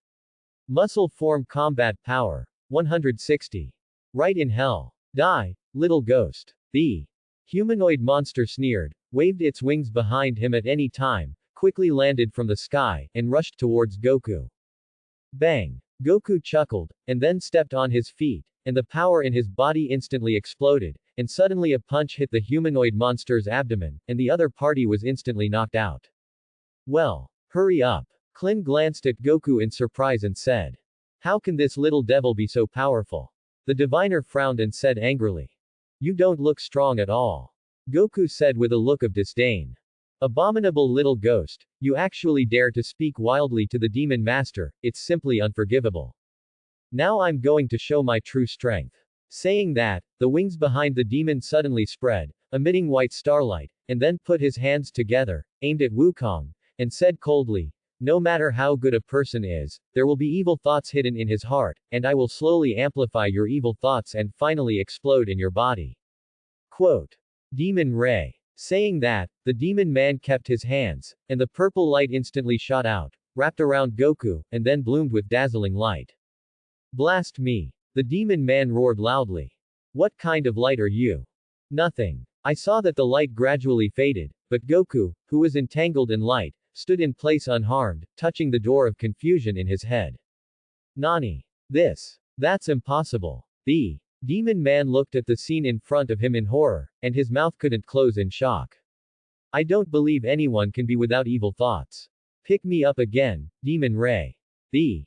Speaker 1: Muscle Form Combat Power, 160. Right in hell. Die, little ghost. The humanoid monster sneered, waved its wings behind him at any time, quickly landed from the sky, and rushed towards Goku. Bang! Goku chuckled, and then stepped on his feet, and the power in his body instantly exploded, and suddenly a punch hit the humanoid monster's abdomen, and the other party was instantly knocked out. Well, hurry up. Klin glanced at Goku in surprise and said. How can this little devil be so powerful? The diviner frowned and said angrily. You don't look strong at all. Goku said with a look of disdain. Abominable little ghost, you actually dare to speak wildly to the demon master, it's simply unforgivable. Now I'm going to show my true strength. Saying that, the wings behind the demon suddenly spread, emitting white starlight, and then put his hands together, aimed at Wukong, and said coldly, No matter how good a person is, there will be evil thoughts hidden in his heart, and I will slowly amplify your evil thoughts and finally explode in your body. Quote. Demon Ray. Saying that, the demon man kept his hands, and the purple light instantly shot out, wrapped around Goku, and then bloomed with dazzling light. Blast me. The demon man roared loudly. What kind of light are you? Nothing. I saw that the light gradually faded, but Goku, who was entangled in light, stood in place unharmed, touching the door of confusion in his head. Nani? That's impossible. The demon man looked at the scene in front of him in horror, and his mouth couldn't close in shock. I don't believe anyone can be without evil thoughts. Pick me up again, Demon Ray. The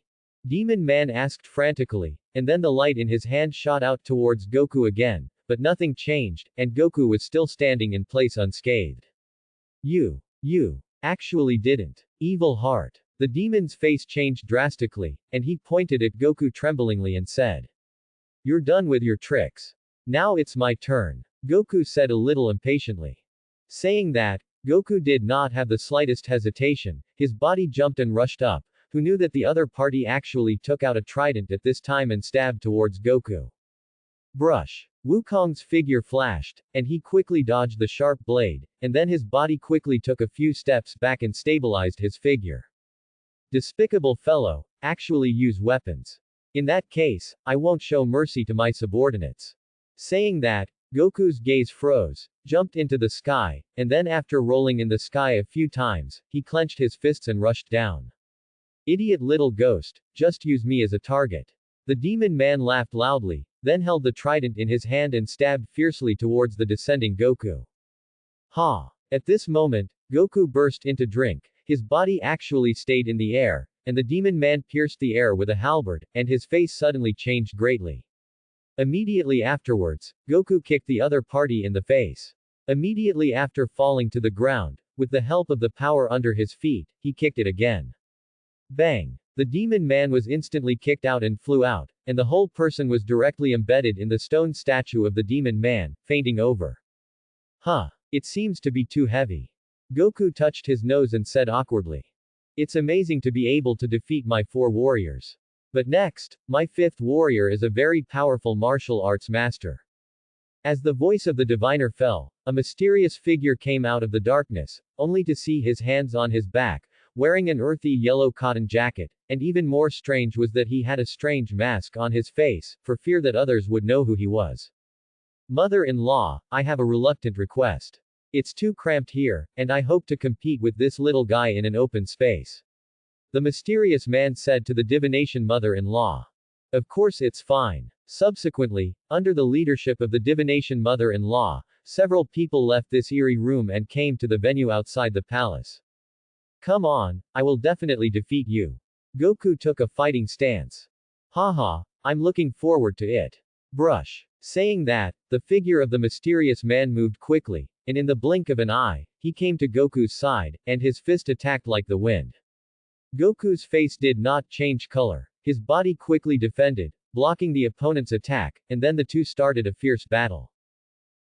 Speaker 1: demon man asked frantically, and then the light in his hand shot out towards Goku again, but nothing changed, and Goku was still standing in place unscathed. You actually didn't. Evil heart. The demon's face changed drastically, and he pointed at Goku tremblingly and said, "You're done with your tricks. Now it's my turn," Goku said a little impatiently. Saying that, Goku did not have the slightest hesitation, his body jumped and rushed up, who knew that the other party actually took out a trident at this time and stabbed towards Goku. Brush. Wukong's figure flashed, and he quickly dodged the sharp blade, and then his body quickly took a few steps back and stabilized his figure. Despicable fellow, actually use weapons. In that case, I won't show mercy to my subordinates. Saying that, Goku's gaze froze, jumped into the sky, and then after rolling in the sky a few times, he clenched his fists and rushed down. Idiot little ghost, just use me as a target. The demon man laughed loudly, then held the trident in his hand and stabbed fiercely towards the descending Goku. Ha! At this moment, Goku burst into drink, his body actually stayed in the air, and the demon man pierced the air with a halberd, and his face suddenly changed greatly. Immediately afterwards, Goku kicked the other party in the face. Immediately after falling to the ground, with the help of the power under his feet, he kicked it again. Bang! The demon man was instantly kicked out and flew out, and the whole person was directly embedded in the stone statue of the demon man, fainting over. Huh. It seems to be too heavy. Goku touched his nose and said awkwardly. It's amazing to be able to defeat my 4 warriors. But next, my 5th warrior is a very powerful martial arts master. As the voice of the diviner fell, a mysterious figure came out of the darkness, only to see his hands on his back, wearing an earthy yellow cotton jacket, and even more strange was that he had a strange mask on his face, for fear that others would know who he was. Mother-in-law, I have a reluctant request. It's too cramped here, and I hope to compete with this little guy in an open space. The mysterious man said to the divination mother-in-law. Of course it's fine. Subsequently, under the leadership of the divination mother-in-law, several people left this eerie room and came to the venue outside the palace. Come on, I will definitely defeat you. Goku took a fighting stance. Haha, I'm looking forward to it. Brush. Saying that, the figure of the mysterious man moved quickly, and in the blink of an eye, he came to Goku's side, and his fist attacked like the wind. Goku's face did not change color, his body quickly defended, blocking the opponent's attack, and then the two started a fierce battle.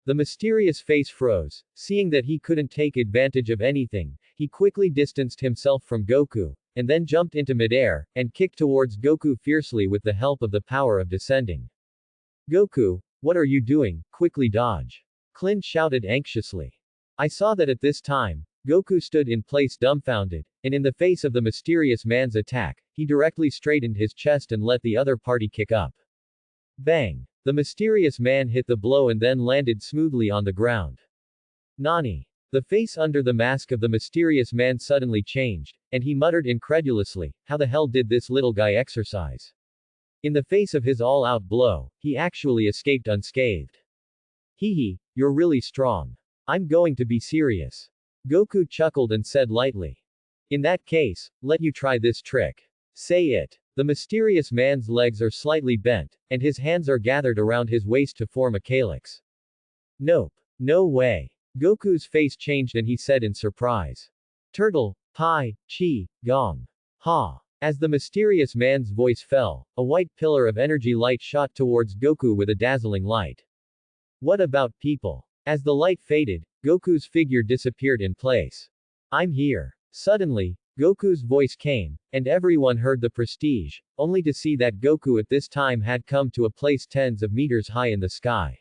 Speaker 1: The mysterious face froze, seeing that he couldn't take advantage of anything, he quickly distanced himself from Goku, and then jumped into midair, and kicked towards Goku fiercely with the help of the power of descending. Goku, what are you doing? Quickly dodge. Clint shouted anxiously. I saw that at this time, Goku stood in place dumbfounded, and in the face of the mysterious man's attack, he directly straightened his chest and let the other party kick up. Bang! The mysterious man hit the blow and then landed smoothly on the ground. Nani? The face under the mask of the mysterious man suddenly changed, and he muttered incredulously, how the hell did this little guy exercise? In the face of his all-out blow, he actually escaped unscathed. Hee, you're really strong. I'm going to be serious. Goku chuckled and said lightly. In that case, let you try this trick. Say it. The mysterious man's legs are slightly bent, and his hands are gathered around his waist to form a calyx. Nope. No way. Goku's face changed and he said in surprise. Turtle, Pi, Chi, Gong. Ha. As the mysterious man's voice fell, a white pillar of energy light shot towards Goku with a dazzling light. What about people? As the light faded, Goku's figure disappeared in place. I'm here. Suddenly, Goku's voice came, and everyone heard the prestige, only to see that Goku at this time had come to a place tens of meters high in the sky.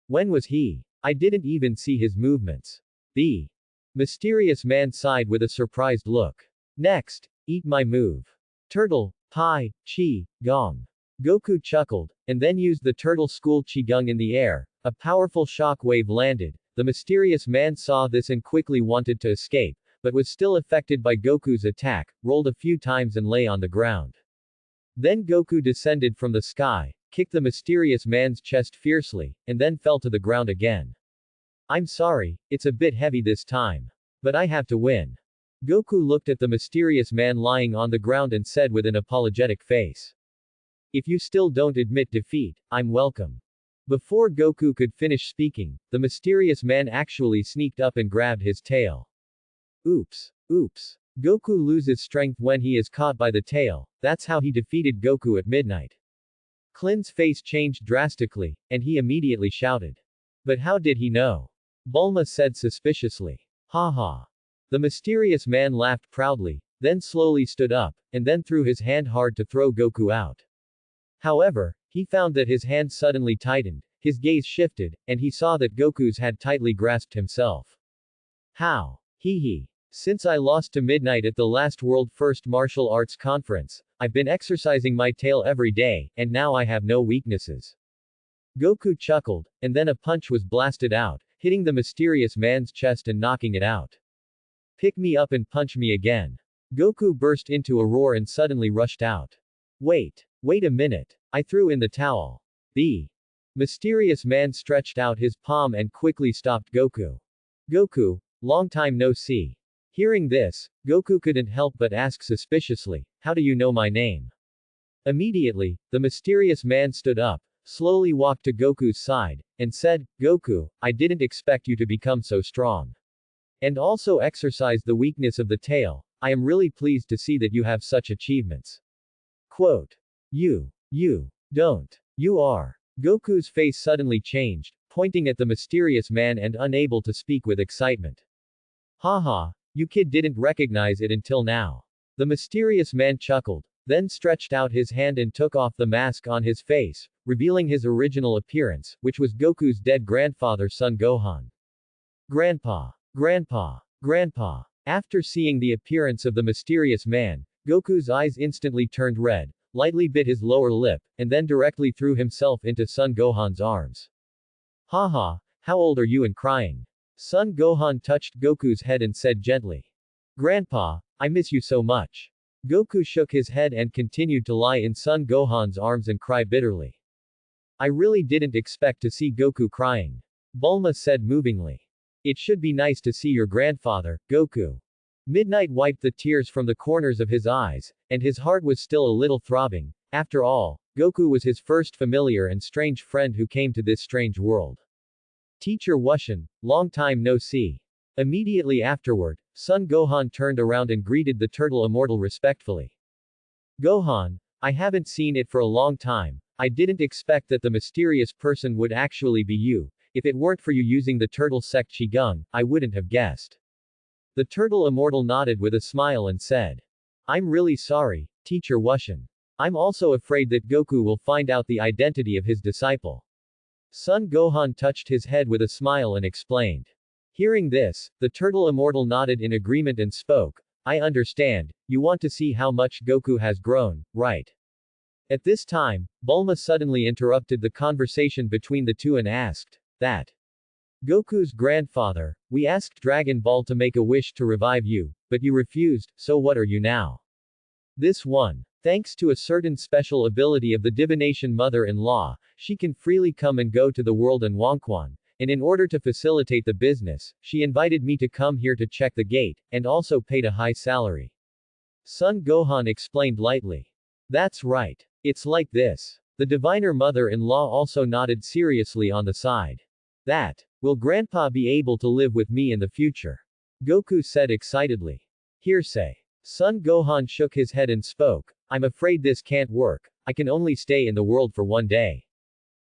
Speaker 1: When was he? I didn't even see his movements. The mysterious man sighed with a surprised look. Next, eat my move. Turtle, Pai, Chi, Gong. Goku chuckled, and then used the turtle school Qigong in the air. A powerful shock wave landed. The mysterious man saw this and quickly wanted to escape, but was still affected by Goku's attack, rolled a few times and lay on the ground. Then Goku descended from the sky, kicked the mysterious man's chest fiercely, and then fell to the ground again. I'm sorry, it's a bit heavy this time. But I have to win. Goku looked at the mysterious man lying on the ground and said with an apologetic face. If you still don't admit defeat, I'm welcome. Before Goku could finish speaking, the mysterious man actually sneaked up and grabbed his tail. Oops. Goku loses strength when he is caught by the tail. That's how he defeated Goku at midnight. Klin's face changed drastically, and he immediately shouted. But how did he know? Bulma said suspiciously. Haha. The mysterious man laughed proudly, then slowly stood up, and then threw his hand hard to throw Goku out. However, he found that his hand suddenly tightened, his gaze shifted, and he saw that Goku's had tightly grasped himself. How? Hee. Since I lost to Midnight at the last World First Martial Arts Conference, I've been exercising my tail every day, and now I have no weaknesses. Goku chuckled, and then a punch was blasted out, hitting the mysterious man's chest and knocking it out. Pick me up and punch me again. Goku burst into a roar and suddenly rushed out. Wait a minute. I threw in the towel. The mysterious man stretched out his palm and quickly stopped Goku. Goku, long time no see. Hearing this, Goku couldn't help but ask suspiciously, how do you know my name? Immediately, the mysterious man stood up, slowly walked to Goku's side, and said, Goku, I didn't expect you to become so strong. And also exercise the weakness of the tail. I am really pleased to see that you have such achievements. Quote. You don't. You are. Goku's face suddenly changed, pointing at the mysterious man and unable to speak with excitement. Haha, you kid didn't recognize it until now. The mysterious man chuckled, then stretched out his hand and took off the mask on his face, revealing his original appearance, which was Goku's dead grandfather Son Gohan. Grandpa. After seeing the appearance of the mysterious man, Goku's eyes instantly turned red, lightly bit his lower lip, and then directly threw himself into Son Gohan's arms. Haha, how old are you and crying? Son Gohan touched Goku's head and said gently. Grandpa, I miss you so much. Goku shook his head and continued to lie in Son Gohan's arms and cry bitterly. I really didn't expect to see Goku crying. Bulma said movingly. It should be nice to see your grandfather, Goku. Midnight wiped the tears from the corners of his eyes, and his heart was still a little throbbing. After all, Goku was his first familiar and strange friend who came to this strange world. Teacher Wushan, long time no see. Immediately afterward, Son Gohan turned around and greeted the turtle immortal respectfully. Gohan, I haven't seen it for a long time. I didn't expect that the mysterious person would actually be you. If it weren't for you using the turtle sect Qigong, I wouldn't have guessed. The turtle immortal nodded with a smile and said. I'm really sorry, Teacher Wushan. I'm also afraid that Goku will find out the identity of his disciple. Son Gohan touched his head with a smile and explained. Hearing this, the turtle immortal nodded in agreement and spoke. I understand, you want to see how much Goku has grown, right? At this time, Bulma suddenly interrupted the conversation between the two and asked, that Goku's grandfather, we asked Dragon Ball to make a wish to revive you, but you refused, so what are you now? This one. Thanks to a certain special ability of the divination mother-in-law, she can freely come and go to the world in Wangquan, and in order to facilitate the business, she invited me to come here to check the gate, and also paid a high salary. Son Gohan explained lightly. That's right. It's like this. The diviner mother-in-law also nodded seriously on the side. That. Will Grandpa be able to live with me in the future? Goku said excitedly. Hearsay. Son Gohan shook his head and spoke. I'm afraid this can't work. I can only stay in the world for one day.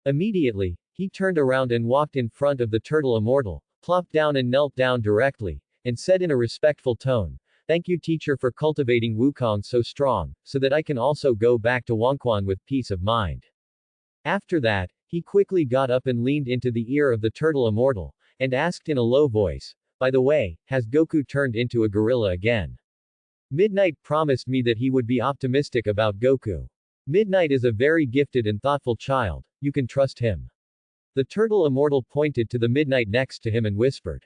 Speaker 1: Immediately, he turned around and walked in front of the turtle immortal, plopped down and knelt down directly, and said in a respectful tone, Thank you teacher for cultivating Wukong so strong, so that I can also go back to Wangquan with peace of mind. After that, he quickly got up and leaned into the ear of the turtle immortal, and asked in a low voice, by the way, has Goku turned into a gorilla again? Midnight promised me that he would be optimistic about Goku. Midnight is a very gifted and thoughtful child, you can trust him. The turtle immortal pointed to the Midnight next to him and whispered.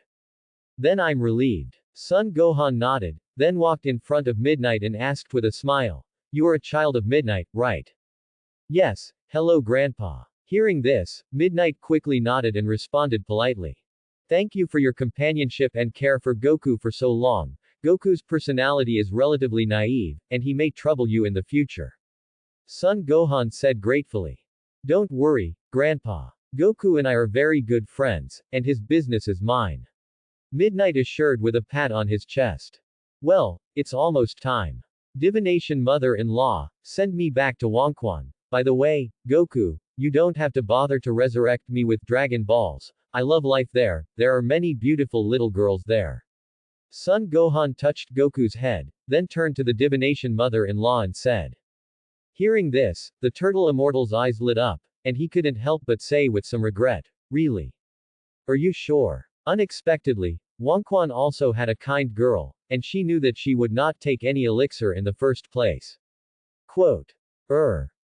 Speaker 1: Then I'm relieved. Son Gohan nodded, then walked in front of Midnight and asked with a smile, you are a child of Midnight, right? Yes, hello Grandpa. Hearing this, Midnight quickly nodded and responded politely. Thank you for your companionship and care for Goku for so long. Goku's personality is relatively naive, and he may trouble you in the future. Son Gohan said gratefully. Don't worry, Grandpa. Goku and I are very good friends, and his business is mine. Midnight assured with a pat on his chest. Well, it's almost time. Divination mother-in-law, send me back to Wangquan. By the way, Goku, you don't have to bother to resurrect me with Dragon Balls. I love life there are many beautiful little girls there. Son Gohan touched Goku's head, then turned to the divination mother-in-law and said. Hearing this, the turtle immortal's eyes lit up, and he couldn't help but say with some regret, really? Are you sure? Unexpectedly, Wangquan also had a kind girl, and she knew that she would not take any elixir in the first place. Quote.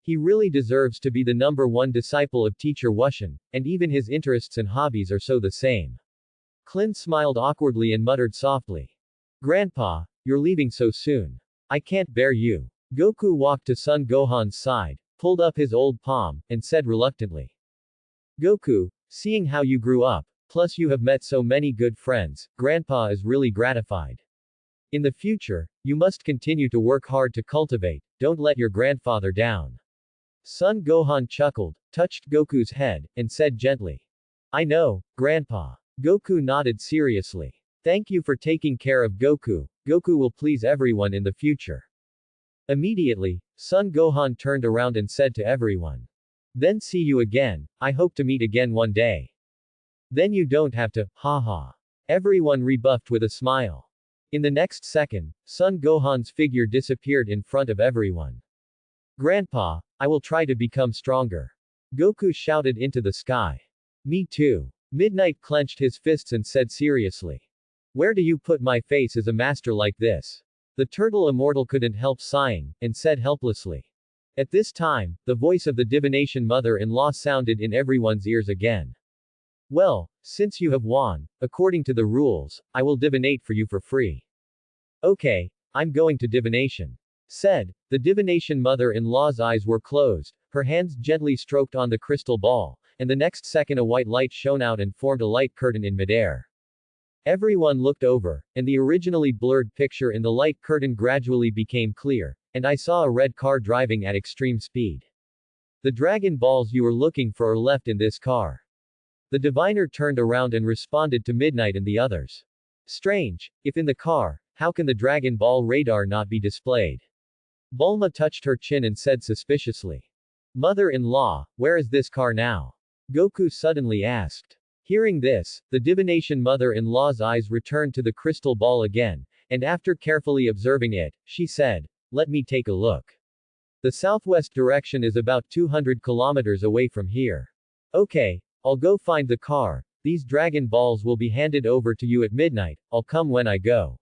Speaker 1: He really deserves to be the #1 disciple of teacher Wushan, and even his interests and hobbies are so the same. Klin smiled awkwardly and muttered softly. Grandpa, you're leaving so soon. I can't bear you. Goku walked to Son Gohan's side, pulled up his old palm, and said reluctantly. Goku, seeing how you grew up, plus you have met so many good friends, Grandpa is really gratified. In the future, you must continue to work hard to cultivate, don't let your grandfather down. Son Gohan chuckled, touched Goku's head, and said gently. I know, Grandpa. Goku nodded seriously. Thank you for taking care of Goku. Goku will please everyone in the future. Immediately, Son Gohan turned around and said to everyone. Then see you again, I hope to meet again one day. Then you don't have to, haha. Everyone rebuffed with a smile. In the next second, Son Gohan's figure disappeared in front of everyone. Grandpa, I will try to become stronger. Goku shouted into the sky. Me too. Midnight clenched his fists and said seriously. Where do you put my face as a master like this? The turtle immortal couldn't help sighing, and said helplessly. At this time, the voice of the divination mother-in-law sounded in everyone's ears again. Well, since you have won, according to the rules, I will divinate for you for free. Okay, I'm going to divination. Said, the divination mother-in-law's eyes were closed, her hands gently stroked on the crystal ball, and the next second a white light shone out and formed a light curtain in midair. Everyone looked over, and the originally blurred picture in the light curtain gradually became clear, and I saw a red car driving at extreme speed. The Dragon Balls you were looking for are left in this car. The diviner turned around and responded to Midnight and the others. Strange, if in the car, how can the Dragon Ball radar not be displayed? Bulma touched her chin and said suspiciously. Mother-in-law, where is this car now? Goku suddenly asked. Hearing this, the divination mother-in-law's eyes returned to the crystal ball again, and after carefully observing it, she said, let me take a look. The southwest direction is about 200 kilometers away from here. Okay, I'll go find the car, these Dragon Balls will be handed over to you at midnight, I'll come when I go.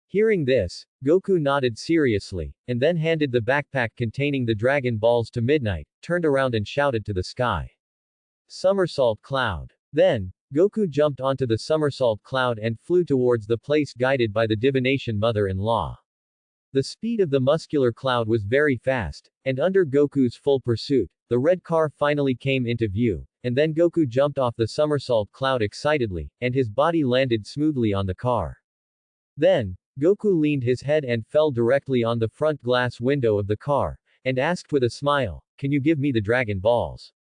Speaker 1: Hearing this, Goku nodded seriously, and then handed the backpack containing the Dragon Balls to Midnight, turned around and shouted to the sky. Somersault Cloud. Then, Goku jumped onto the somersault cloud and flew towards the place guided by the divination mother-in-law. The speed of the muscular cloud was very fast, and under Goku's full pursuit, the red car finally came into view, and then Goku jumped off the somersault cloud excitedly, and his body landed smoothly on the car. Then, Goku leaned his head and fell directly on the front glass window of the car, and asked with a smile, can you give me the Dragon Balls?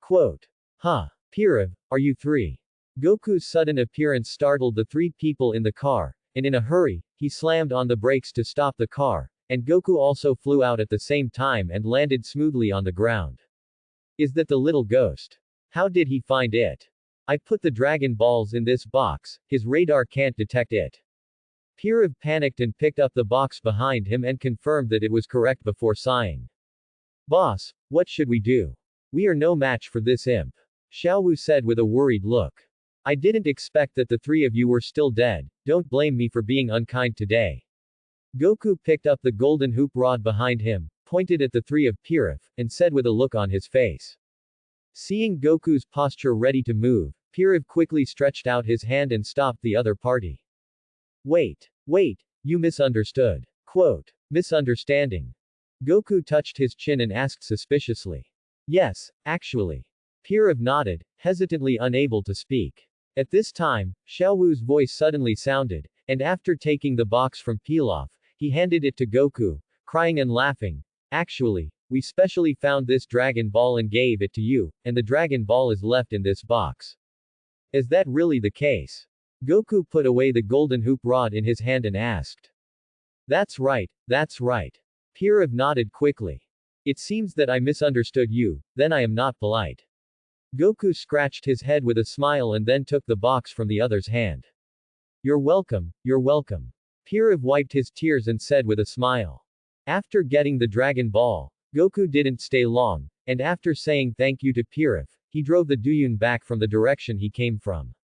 Speaker 1: Quote. Huh. Pirav, are you three? Goku's sudden appearance startled the three people in the car, and in a hurry, he slammed on the brakes to stop the car, and Goku also flew out at the same time and landed smoothly on the ground. Is that the little ghost? How did he find it? I put the Dragon Balls in this box, his radar can't detect it. Pirav panicked and picked up the box behind him and confirmed that it was correct before sighing. Boss, what should we do? We are no match for this imp. Xiaowu said with a worried look. I didn't expect that the three of you were still dead, don't blame me for being unkind today. Goku picked up the golden hoop rod behind him, pointed at the three of Pirav, and said with a look on his face. Seeing Goku's posture ready to move, Pirav quickly stretched out his hand and stopped the other party. Wait, you misunderstood. Quote. Misunderstanding. Goku touched his chin and asked suspiciously. Yes, actually. Pirav nodded, hesitantly unable to speak. At this time, Xiaowu's voice suddenly sounded, and after taking the box from Pilaf, he handed it to Goku, crying and laughing. Actually, we specially found this Dragon Ball and gave it to you, and the Dragon Ball is left in this box. Is that really the case? Goku put away the golden hoop rod in his hand and asked. That's right. Pirav nodded quickly. It seems that I misunderstood you, then I am not polite. Goku scratched his head with a smile and then took the box from the other's hand. You're welcome. Pirav wiped his tears and said with a smile. After getting the Dragon Ball, Goku didn't stay long, and after saying thank you to Pirav, he drove the Duyun back from the direction he came from.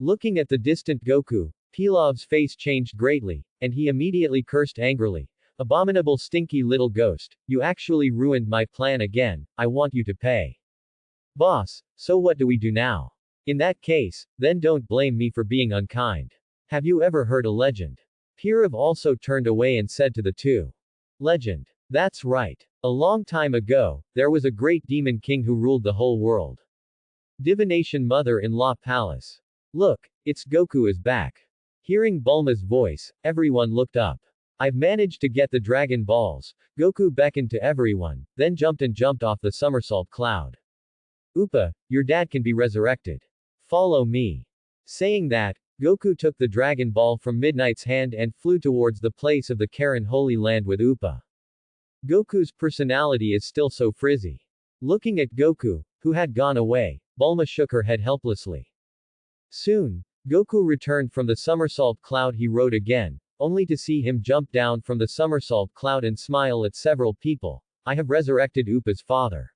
Speaker 1: Looking at the distant Goku, Pilav's face changed greatly, and he immediately cursed angrily. Abominable stinky little ghost, you actually ruined my plan again, I want you to pay. Boss, so what do we do now? In that case, then don't blame me for being unkind. Have you ever heard a legend? Pirav also turned away and said to the two. Legend. That's right. A long time ago, there was a great demon king who ruled the whole world. Divination Mother-in-Law Palace. Look, it's Goku is back. Hearing Bulma's voice, everyone looked up. I've managed to get the Dragon Balls. Goku beckoned to everyone, then jumped off the somersault cloud. Upa, your dad can be resurrected. Follow me. Saying that, Goku took the Dragon Ball from Midnight's hand and flew towards the place of the Karen Holy Land with Upa. Goku's personality is still so frizzy. Looking at Goku, who had gone away, Bulma shook her head helplessly. Soon, Goku returned from the somersault cloud he rode again, only to see him jump down from the somersault cloud and smile at several people. I have resurrected Upa's father.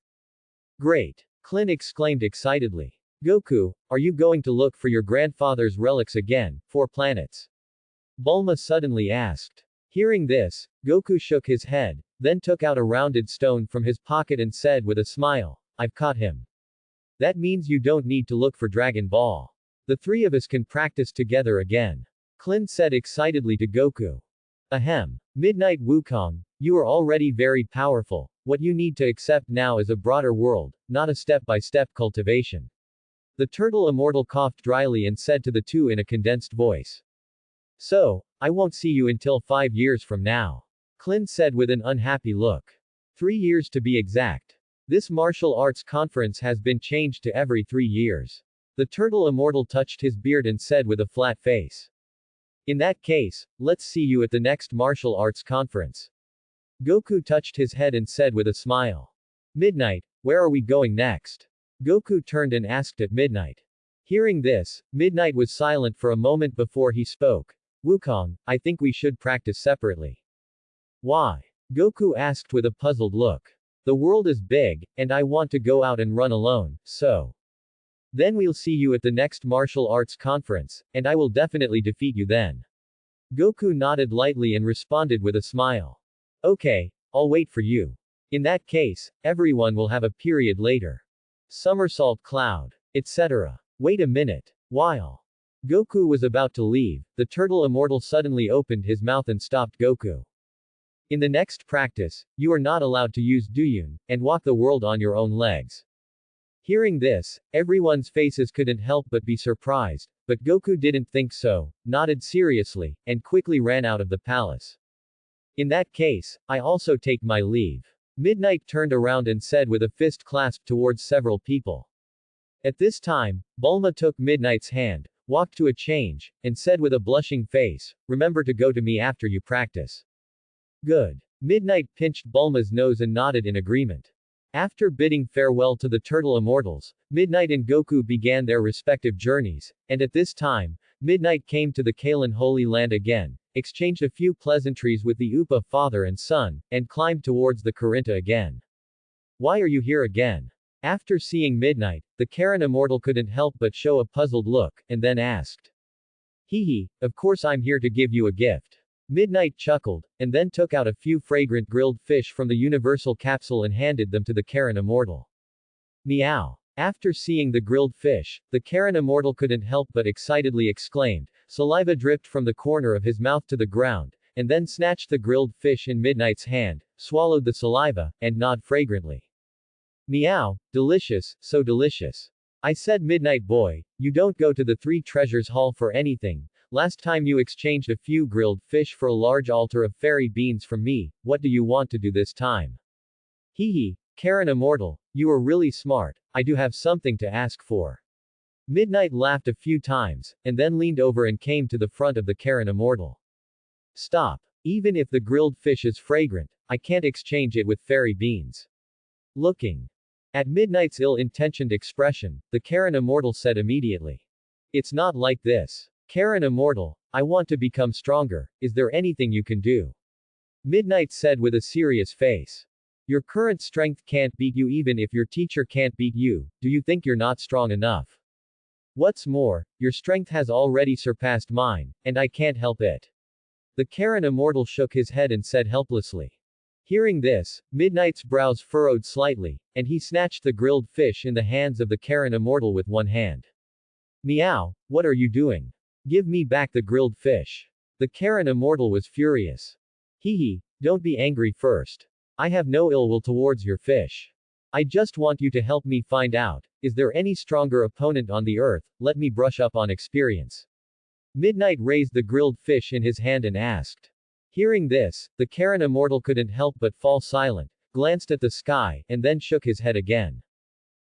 Speaker 1: Great! Klin exclaimed excitedly. Goku, are you going to look for your grandfather's relics again, 4 planets? Bulma suddenly asked. Hearing this, Goku shook his head, then took out a rounded stone from his pocket and said with a smile, I've caught him. That means you don't need to look for Dragon Ball. The three of us can practice together again. Klin said excitedly to Goku. Ahem. Midnight Wukong, you are already very powerful. What you need to accept now is a broader world, not a step-by-step cultivation. The turtle immortal coughed dryly and said to the two in a condensed voice. So, I won't see you until 5 years from now. Klin said with an unhappy look. 3 years to be exact. This martial arts conference has been changed to every 3 years. The turtle immortal touched his beard and said with a flat face. In that case, let's see you at the next martial arts conference. Goku touched his head and said with a smile. Midnight, where are we going next? Goku turned and asked at Midnight. Hearing this, Midnight was silent for a moment before he spoke. Wukong, I think we should practice separately. Why? Goku asked with a puzzled look. The world is big, and I want to go out and run alone, so. Then we'll see you at the next martial arts conference, and I will definitely defeat you then. Goku nodded lightly and responded with a smile. Okay, I'll wait for you. In that case, everyone will have a period later. Somersault cloud, etc. Wait a minute. While Goku was about to leave, the turtle immortal suddenly opened his mouth and stopped Goku. In the next practice, you are not allowed to use Duyun, and walk the world on your own legs. Hearing this, everyone's faces couldn't help but be surprised, but Goku didn't think so, nodded seriously, and quickly ran out of the palace. In that case, I also take my leave. Midnight turned around and said with a fist clasped towards several people. At this time, Bulma took Midnight's hand, walked to a change, and said with a blushing face, remember to go to me after you practice. Good. Midnight pinched Bulma's nose and nodded in agreement. After bidding farewell to the turtle immortals, Midnight and Goku began their respective journeys, and at this time, Midnight came to the Kalen Holy Land again, exchanged a few pleasantries with the Upa father and son, and climbed towards the Carinta again. Why are you here again? After seeing Midnight, the Karen immortal couldn't help but show a puzzled look, and then asked. Hee, of course I'm here to give you a gift. Midnight chuckled, and then took out a few fragrant grilled fish from the universal capsule and handed them to the Karen immortal. Meow. After seeing the grilled fish, the Karen immortal couldn't help but excitedly exclaimed. Saliva dripped from the corner of his mouth to the ground, and then snatched the grilled fish in Midnight's hand, swallowed the saliva, and gnawed fragrantly. Meow, delicious, so delicious. I said Midnight boy, you don't go to the Three Treasures Hall for anything. Last time you exchanged a few grilled fish for a large altar of fairy beans from me, what do you want to do this time? Hee, Karen immortal, you are really smart, I do have something to ask for. Midnight laughed a few times, and then leaned over and came to the front of the Karen immortal. Stop. Even if the grilled fish is fragrant, I can't exchange it with fairy beans. Looking at Midnight's ill-intentioned expression, the Karen immortal said immediately. It's not like this. Karen immortal, I want to become stronger, is there anything you can do? Midnight said with a serious face. Your current strength can't beat you even if your teacher can't beat you, do you think you're not strong enough? What's more, your strength has already surpassed mine, and I can't help it. The Karen immortal shook his head and said helplessly. Hearing this, Midnight's brows furrowed slightly, and he snatched the grilled fish in the hands of the Karen immortal with one hand. Meow, what are you doing? Give me back the grilled fish. The Karen immortal was furious. Hee, don't be angry first. I have no ill will towards your fish. I just want you to help me find out, is there any stronger opponent on the earth, let me brush up on experience. Midnight raised the grilled fish in his hand and asked. Hearing this, the Karen immortal couldn't help but fall silent, glanced at the sky, and then shook his head again.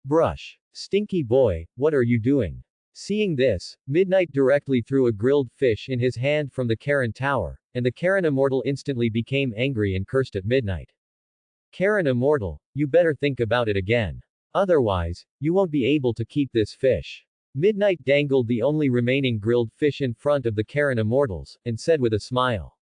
Speaker 1: Brush. Stinky boy, what are you doing? Seeing this, Midnight directly threw a grilled fish in his hand from the Karen tower, and the Karen immortal instantly became angry and cursed at Midnight. Karen immortal, you better think about it again. Otherwise, you won't be able to keep this fish. Midnight dangled the only remaining grilled fish in front of the Karen immortals, and said with a smile.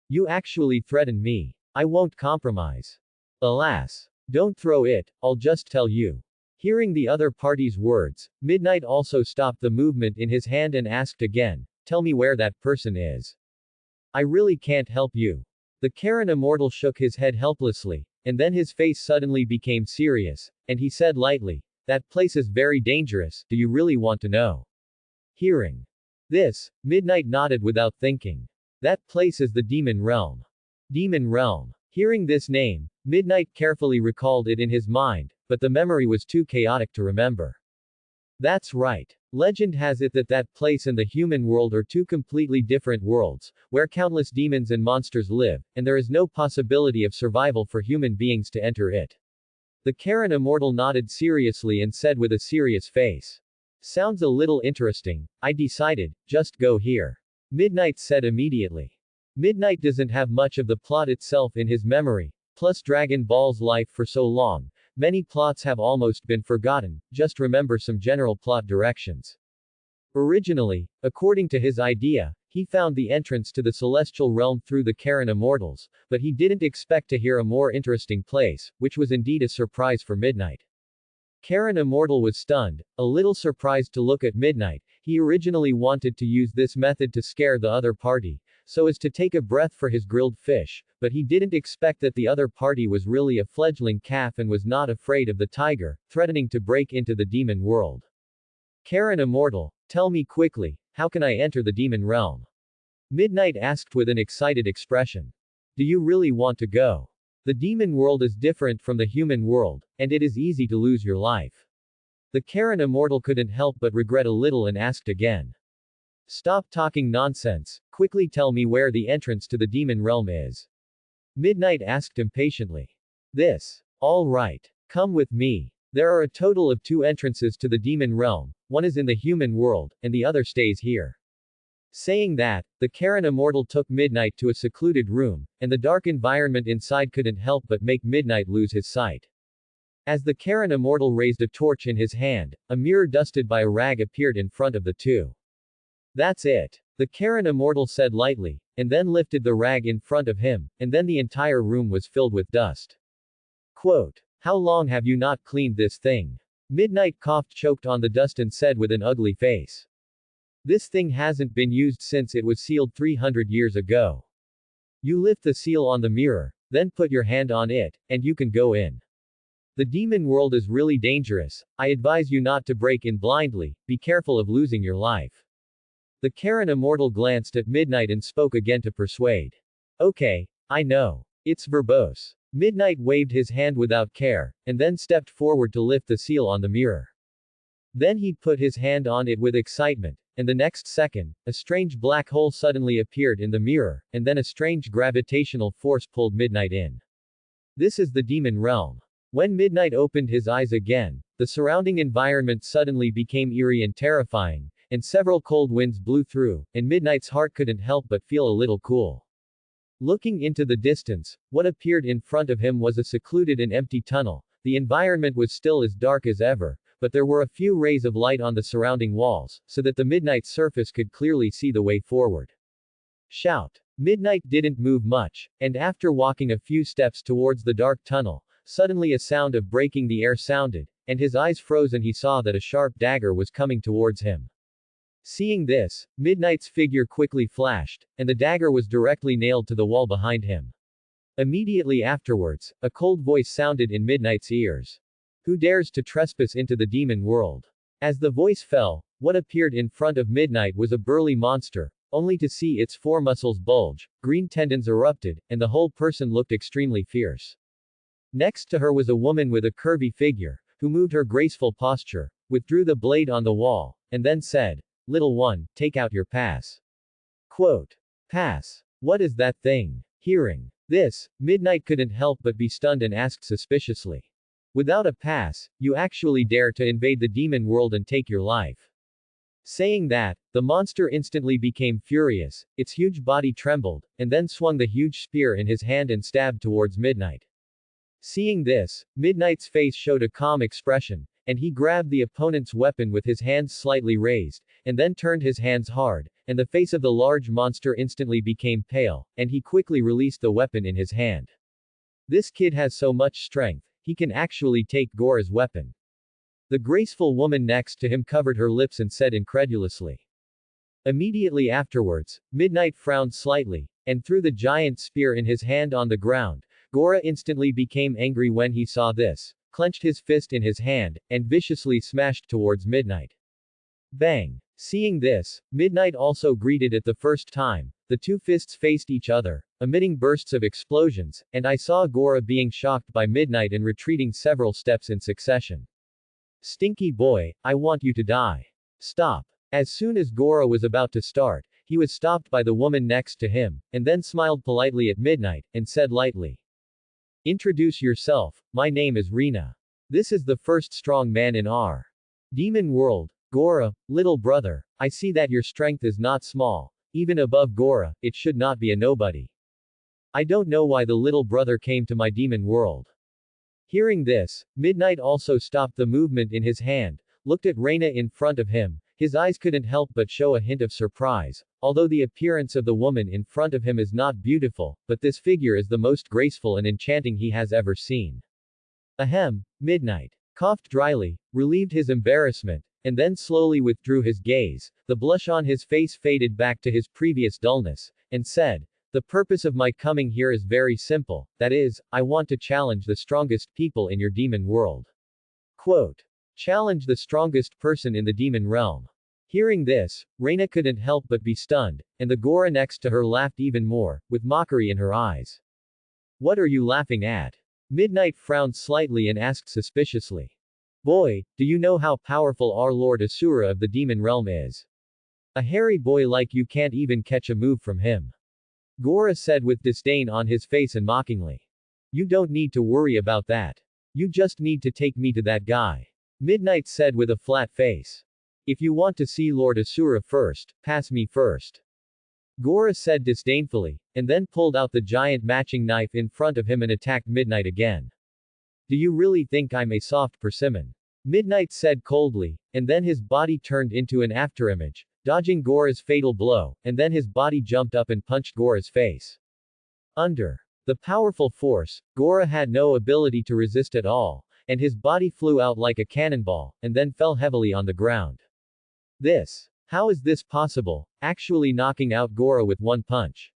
Speaker 1: You actually threatened me. I won't compromise. Alas. Don't throw it, I'll just tell you. Hearing the other party's words, Midnight also stopped the movement in his hand and asked again, tell me where that person is. I really can't help you. The Karen immortal shook his head helplessly, and then his face suddenly became serious, and he said lightly, that place is very dangerous, do you really want to know? Hearing this, Midnight nodded without thinking. That place is the Demon Realm. Demon Realm. Hearing this name, Midnight carefully recalled it in his mind, but the memory was too chaotic to remember. That's right. Legend has it that that place and the human world are two completely different worlds, where countless demons and monsters live, and there is no possibility of survival for human beings to enter it. The Karen immortal nodded seriously and said with a serious face. Sounds a little interesting, I decided, just go here. Midnight said immediately. Midnight doesn't have much of the plot itself in his memory, plus Dragon Ball's life for so long, many plots have almost been forgotten, just remember some general plot directions. Originally, according to his idea, he found the entrance to the celestial realm through the Karen immortals, but he didn't expect to hear a more interesting place, which was indeed a surprise for Midnight. Karen immortal was stunned, a little surprised to look at Midnight. He originally wanted to use this method to scare the other party, so as to take a breath for his grilled fish, but he didn't expect that the other party was really a fledgling calf and was not afraid of the tiger, threatening to break into the demon world. Karen immortal, tell me quickly, how can I enter the demon realm? Midnight asked with an excited expression. Do you really want to go? The demon world is different from the human world, and it is easy to lose your life. The Karen immortal couldn't help but regret a little and asked again. Stop talking nonsense, quickly tell me where the entrance to the demon realm is. Midnight asked impatiently. All right. Come with me. There are a total of 2 entrances to the demon realm, one is in the human world, and the other stays here. Saying that, the Karen immortal took Midnight to a secluded room, and the dark environment inside couldn't help but make Midnight lose his sight. As the Karen immortal raised a torch in his hand, a mirror dusted by a rag appeared in front of the two. That's it. The Karen immortal said lightly, and then lifted the rag in front of him, and then the entire room was filled with dust. Quote. How long have you not cleaned this thing? Midnight coughed, choked on the dust, and said with an ugly face. This thing hasn't been used since it was sealed 300 years ago. You lift the seal on the mirror, then put your hand on it, and you can go in. The demon world is really dangerous. I advise you not to break in blindly, be careful of losing your life. The Karen immortal glanced at Midnight and spoke again to persuade. Okay, I know. It's verbose. Midnight waved his hand without care, and then stepped forward to lift the seal on the mirror. Then he put his hand on it with excitement, and the next second, a strange black hole suddenly appeared in the mirror, and then a strange gravitational force pulled Midnight in. This is the demon realm. When Midnight opened his eyes again, the surrounding environment suddenly became eerie and terrifying, and several cold winds blew through, and Midnight's heart couldn't help but feel a little cool. Looking into the distance, what appeared in front of him was a secluded and empty tunnel. The environment was still as dark as ever, but there were a few rays of light on the surrounding walls, so that the Midnight surface could clearly see the way forward. Shout! Midnight didn't move much, and after walking a few steps towards the dark tunnel, suddenly a sound of breaking the air sounded, and his eyes froze and he saw that a sharp dagger was coming towards him. Seeing this, Midnight's figure quickly flashed, and the dagger was directly nailed to the wall behind him. Immediately afterwards, a cold voice sounded in Midnight's ears. Who dares to trespass into the demon world? As the voice fell, what appeared in front of Midnight was a burly monster, only to see its foremuscles bulge, green tendons erupted, and the whole person looked extremely fierce. Next to her was a woman with a curvy figure, who moved her graceful posture, withdrew the blade on the wall, and then said, Little one, take out your pass. Quote. Pass. What is that thing? Hearing this, Midnight couldn't help but be stunned and asked suspiciously. Without a pass, you actually dare to invade the demon world and take your life? Saying that, the monster instantly became furious, its huge body trembled, and then swung the huge spear in his hand and stabbed towards Midnight. Seeing this, Midnight's face showed a calm expression, and he grabbed the opponent's weapon with his hands slightly raised, and then turned his hands hard, and the face of the large monster instantly became pale, and he quickly released the weapon in his hand. This kid has so much strength, he can actually take Gora's weapon. The graceful woman next to him covered her lips and said incredulously. Immediately afterwards, Midnight frowned slightly, and threw the giant spear in his hand on the ground. Gora instantly became angry when he saw this, clenched his fist in his hand, and viciously smashed towards Midnight. Bang! Seeing this, Midnight also greeted it the first time. The two fists faced each other, emitting bursts of explosions, and I saw Gora being shocked by Midnight and retreating several steps in succession. Stinky boy, I want you to die. Stop. As soon as Gora was about to start, he was stopped by the woman next to him, and then smiled politely at Midnight, and said lightly. Introduce yourself, my name is Rena. This is the first strong man in our demon world. Gora, little brother, I see that your strength is not small. Even above Gora, it should not be a nobody. I don't know why the little brother came to my demon world. Hearing this, Midnight also stopped the movement in his hand, looked at Rena in front of him. His eyes couldn't help but show a hint of surprise, although the appearance of the woman in front of him is not beautiful, but this figure is the most graceful and enchanting he has ever seen. Ahem, Midnight coughed dryly, relieved his embarrassment, and then slowly withdrew his gaze. The blush on his face faded back to his previous dullness, and said, The purpose of my coming here is very simple, that is, I want to challenge the strongest people in your demon world. Quote. Challenge the strongest person in the demon realm. Hearing this, Rena couldn't help but be stunned, and the Gora next to her laughed even more, with mockery in her eyes. What are you laughing at? Midnight frowned slightly and asked suspiciously. Boy, do you know how powerful our Lord Asura of the demon realm is? A hairy boy like you can't even catch a move from him. Gora said with disdain on his face and mockingly. You don't need to worry about that. You just need to take me to that guy. Midnight said with a flat face. If you want to see Lord Asura first, pass me first. Gora said disdainfully, and then pulled out the giant matching knife in front of him and attacked Midnight again. Do you really think I'm a soft persimmon? Midnight said coldly, and then his body turned into an afterimage. dodging Gora's fatal blow, and then his body jumped up and punched Gora's face. Under the powerful force, Gora had no ability to resist at all, and his body flew out like a cannonball, and then fell heavily on the ground. How is this possible, actually knocking out Gora with one punch?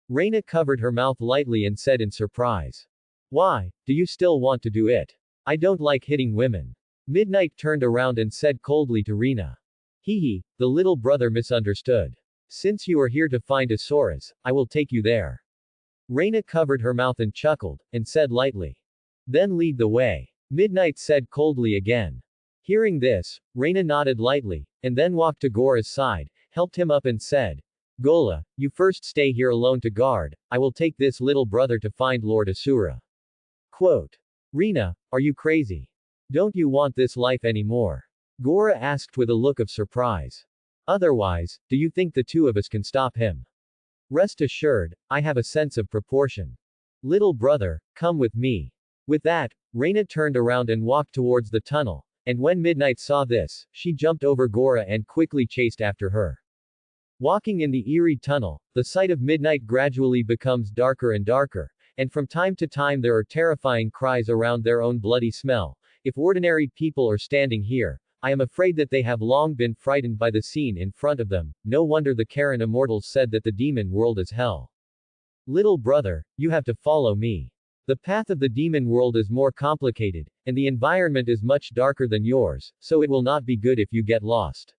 Speaker 1: Reina covered her mouth lightly and said in surprise. Why, do you still want to do it? I don't like hitting women. Midnight turned around and said coldly to Reina. The little brother misunderstood. Since you are here to find Asuras, I will take you there. Reina covered her mouth and chuckled, and said lightly. Then lead the way. Midnight said coldly again. Hearing this, Reina nodded lightly, and then walked to Gora's side, helped him up and said, Gola, you first stay here alone to guard, I will take this little brother to find Lord Asura. Quote. Reina, are you crazy? Don't you want this life anymore? Gora asked with a look of surprise. Otherwise, do you think the two of us can stop him? Rest assured, I have a sense of proportion. Little brother, come with me. With that, Reina turned around and walked towards the tunnel, and when Midnight saw this, she jumped over Gora and quickly chased after her. Walking in the eerie tunnel, the sight of Midnight gradually becomes darker and darker, and from time to time there are terrifying cries around their own bloody smell. If ordinary people are standing here, I am afraid that they have long been frightened by the scene in front of them. No wonder the Karen immortals said that the demon world is hell. Little brother, you have to follow me. The path of the demon world is more complicated, and the environment is much darker than yours, so it will not be good if you get lost.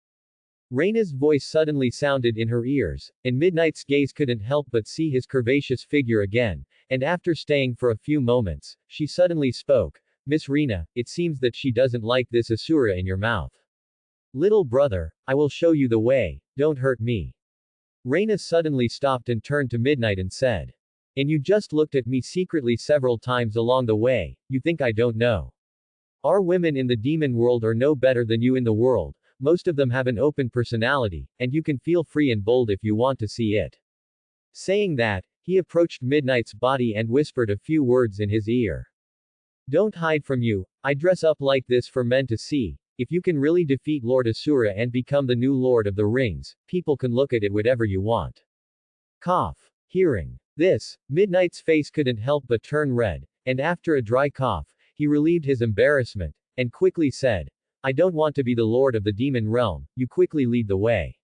Speaker 1: Reina's voice suddenly sounded in her ears, and Midnight's gaze couldn't help but see his curvaceous figure again, and after staying for a few moments, she suddenly spoke. Miss Reina, it seems that she doesn't like this Asura in your mouth. Little brother, I will show you the way, don't hurt me. Reina suddenly stopped and turned to Midnight and said. And you just looked at me secretly several times along the way, you think I don't know. Our women in the demon world are no better than you in the world, most of them have an open personality, and you can feel free and bold if you want to see it. Saying that, he approached Midnight's body and whispered a few words in his ear. Don't hide from you, I dress up like this for men to see. If you can really defeat Lord Asura and become the new Lord of the Rings, people can look at it whatever you want. Cough. Hearing this, Midnight's face couldn't help but turn red, and after a dry cough, he relieved his embarrassment, and quickly said, I don't want to be the lord of the demon realm, you quickly lead the way.